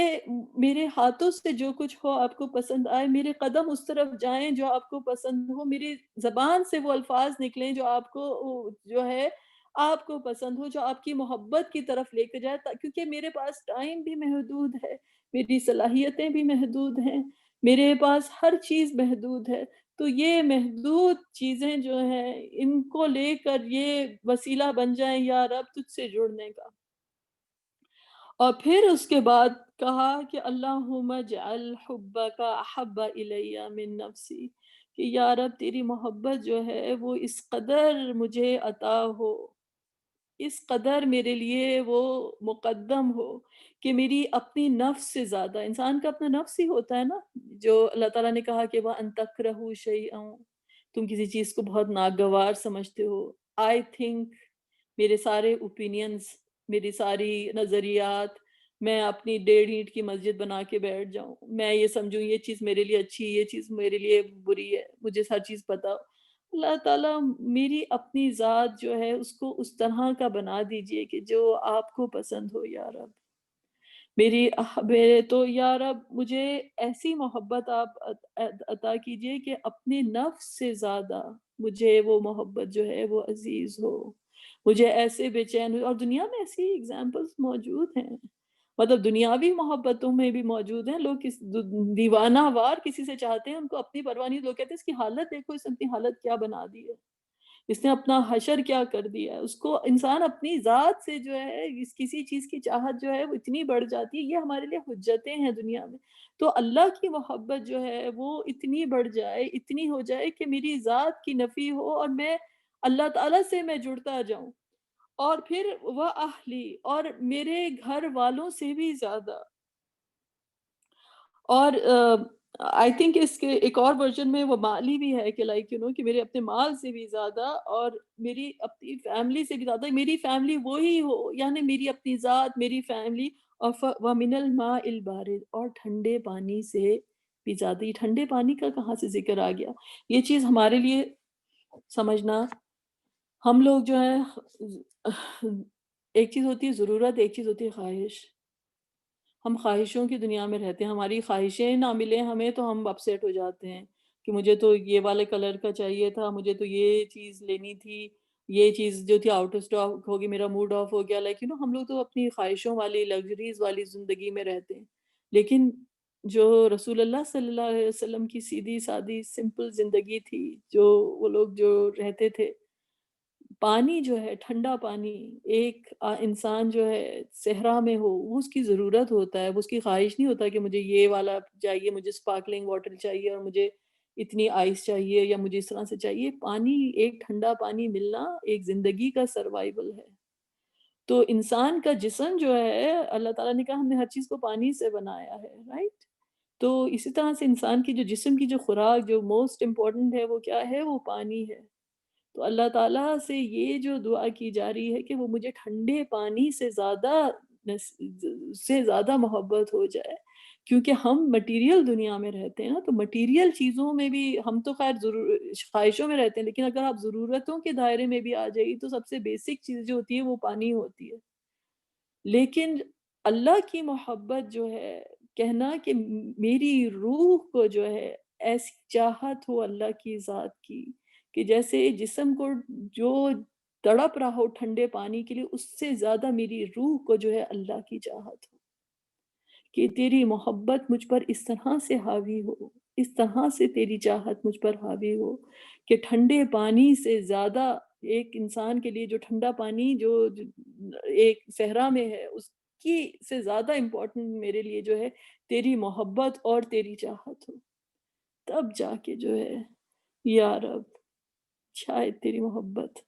میرے ہاتھوں سے جو کچھ ہو آپ کو پسند آئے، میرے قدم اس طرف جائیں جو آپ کو پسند ہو، میری زبان سے وہ الفاظ نکلیں جو آپ کو جو ہے آپ کو پسند ہو، جو آپ کی محبت کی طرف لے کے جائے، کیونکہ میرے پاس ٹائم بھی محدود ہے، میری صلاحیتیں بھی محدود ہیں، میرے پاس ہر چیز محدود ہے۔ تو یہ محدود چیزیں جو ہیں ان کو لے کر یہ وسیلہ بن جائیں یا رب تجھ سے جڑنے کا۔ اور پھر اس کے بعد کہا کہ اللہم اجعل حبک احب الی من نفسی، کہ یا رب تیری محبت جو ہے وہ اس قدر مجھے عطا ہو، اس قدر میرے لیے وہ مقدم ہو کہ میری اپنی نفس سے زیادہ، انسان کا اپنا نفس ہی ہوتا ہے نا، جو اللہ تعالیٰ نے کہا کہ وَأَن تَكْرَهُ شَيْئًا، تم کسی چیز کو بہت ناگوار سمجھتے ہو۔ آئی تھنک میرے سارے اوپینینز، میری ساری نظریات، میں اپنی 1.5 اینٹ کی مسجد بنا کے بیٹھ جاؤں، میں یہ سمجھوں یہ چیز میرے لیے اچھی، یہ چیز میرے لیے بری ہے، مجھے ہر چیز پتا ہو۔ اللہ تعالیٰ میری اپنی ذات جو ہے اس کو اس طرح کا بنا دیجئے کہ جو آپ کو پسند ہو یا رب۔ میرے تو یا رب مجھے ایسی محبت آپ عطا کیجئے کہ اپنے نفس سے زیادہ مجھے وہ محبت جو ہے وہ عزیز ہو، مجھے ایسے بے چین ہو۔ اور دنیا میں ایسی اگزامپلس موجود ہیں، مطلب دنیاوی محبتوں میں بھی موجود ہیں، لوگ دیوانہ وار کسی سے چاہتے ہیں، ان کو اپنی پرواہ نہیں، لوگ کہتے ہیں اس کی حالت دیکھو، اس نے اپنی حالت کیا بنا دی ہے، اس نے اپنا حشر کیا کر دیا ہے۔ اس کو انسان اپنی ذات سے جو ہے کسی چیز کی چاہت جو ہے وہ اتنی بڑھ جاتی ہے، یہ ہمارے لیے حجتیں ہیں دنیا میں۔ تو اللہ کی محبت جو ہے وہ اتنی بڑھ جائے، اتنی ہو جائے کہ میری ذات کی نفی ہو اور میں اللہ تعالیٰ سے میں جڑتا جاؤں، اور پھر وہ اہلی، اور میرے گھر والوں سے بھی زیادہ۔ اور آئی تھنک اس کے ایک اور ورژن میں وہ مالی بھی ہے کہ لائک کہ میرے اپنے مال سے بھی زیادہ اور میری اپنی فیملی سے بھی زیادہ، میری فیملی وہی ہو، یعنی میری اپنی ذات، میری فیملی اور وَمِنَ الْمَاءِ الْبَارِدِ، اور ٹھنڈے پانی سے بھی زیادہ۔ یہ ٹھنڈے پانی کا کہاں سے ذکر آ گیا؟ یہ چیز ہمارے لیے سمجھنا، ہم لوگ جو ہے ایک چیز ہوتی ہے ضرورت، ایک چیز ہوتی ہے خواہش۔ ہم خواہشوں کی دنیا میں رہتے ہیں، ہماری خواہشیں نہ ملیں ہمیں تو ہم اپسیٹ ہو جاتے ہیں کہ مجھے تو یہ والے کلر کا چاہیے تھا، مجھے تو یہ چیز لینی تھی، یہ چیز جو تھی آؤٹ آف اسٹاک ہوگی، میرا موڈ آف ہو گیا۔ لائک ہم لوگ تو اپنی خواہشوں والی لگژریز والی زندگی میں رہتے ہیں، لیکن جو رسول اللہ صلی اللہ علیہ وسلم کی سیدھی سادی سمپل زندگی تھی، جو وہ لوگ جو رہتے تھے، پانی جو ہے ٹھنڈا پانی، ایک انسان جو ہے صحرا میں ہو وہ اس کی ضرورت ہوتا ہے، وہ اس کی خواہش نہیں ہوتا کہ مجھے یہ والا چاہیے، مجھے سپارکلنگ واٹر چاہیے اور مجھے اتنی آئس چاہیے یا مجھے اس طرح سے چاہیے۔ پانی، ایک ٹھنڈا پانی ملنا ایک زندگی کا سروائیول ہے۔ تو انسان کا جسم جو ہے اللہ تعالیٰ نے کہا ہم نے ہر چیز کو پانی سے بنایا ہے، رائٹ؟ تو اسی طرح سے انسان کی جو جسم کی جو خوراک جو موسٹ امپورٹنٹ ہے وہ کیا ہے؟ وہ پانی ہے۔ تو اللہ تعالیٰ سے یہ جو دعا کی جا رہی ہے کہ وہ مجھے ٹھنڈے پانی سے زیادہ محبت ہو جائے، کیونکہ ہم مٹیریل دنیا میں رہتے ہیں نا، تو مٹیریل چیزوں میں بھی ہم تو خیر خواہشوں میں رہتے ہیں، لیکن اگر آپ ضرورتوں کے دائرے میں بھی آ جائیے تو سب سے بیسک چیز جو ہوتی ہے وہ پانی ہوتی ہے۔ لیکن اللہ کی محبت جو ہے، کہنا کہ میری روح کو جو ہے ایسی چاہت ہو اللہ کی ذات کی کہ جیسے جسم کو جو تڑپ رہا ہو ٹھنڈے پانی کے لیے، اس سے زیادہ میری روح کو جو ہے اللہ کی چاہت ہو کہ تیری محبت مجھ پر اس طرح سے حاوی ہو، اس طرح سے تیری چاہت مجھ پر حاوی ہو کہ ٹھنڈے پانی سے زیادہ ایک انسان کے لیے جو ٹھنڈا پانی جو ایک صحرا میں ہے اس کی سے زیادہ امپورٹنٹ میرے لیے جو ہے تیری محبت اور تیری چاہت ہو۔ تب جا کے جو ہے یا رب، شاید تیری محبت،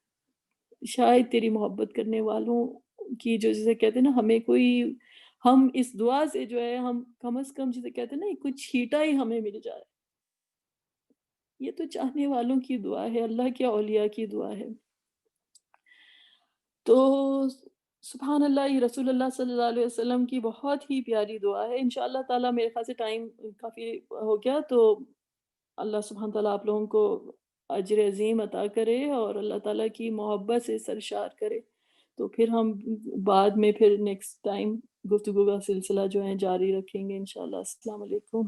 شاید تیری محبت کرنے والوں کی جو جسے کہتے ہیں نا ہمیں کوئی، ہم اس دعا سے جو ہے ہم کم از کم جسے کہتے ہیں نا کچھ چھیٹا ہی ہمیں مل جائے۔ یہ تو چاہنے والوں کی دعا ہے، اللہ کے اولیاء کی دعا ہے۔ تو سبحان اللہ، یہ رسول اللہ صلی اللہ علیہ وسلم کی بہت ہی پیاری دعا ہے۔ انشاءاللہ تعالیٰ میرے خیال سے ٹائم کافی ہو گیا، تو اللہ سبحانہ تعالیٰ آپ لوگوں کو اجر عظیم عطا کرے اور اللہ تعالیٰ کی محبت سے سرشار کرے۔ تو پھر ہم بعد میں پھر نیکسٹ ٹائم گفتگو کا سلسلہ جو ہے جاری رکھیں گے انشاءاللہ۔ السلام علیکم۔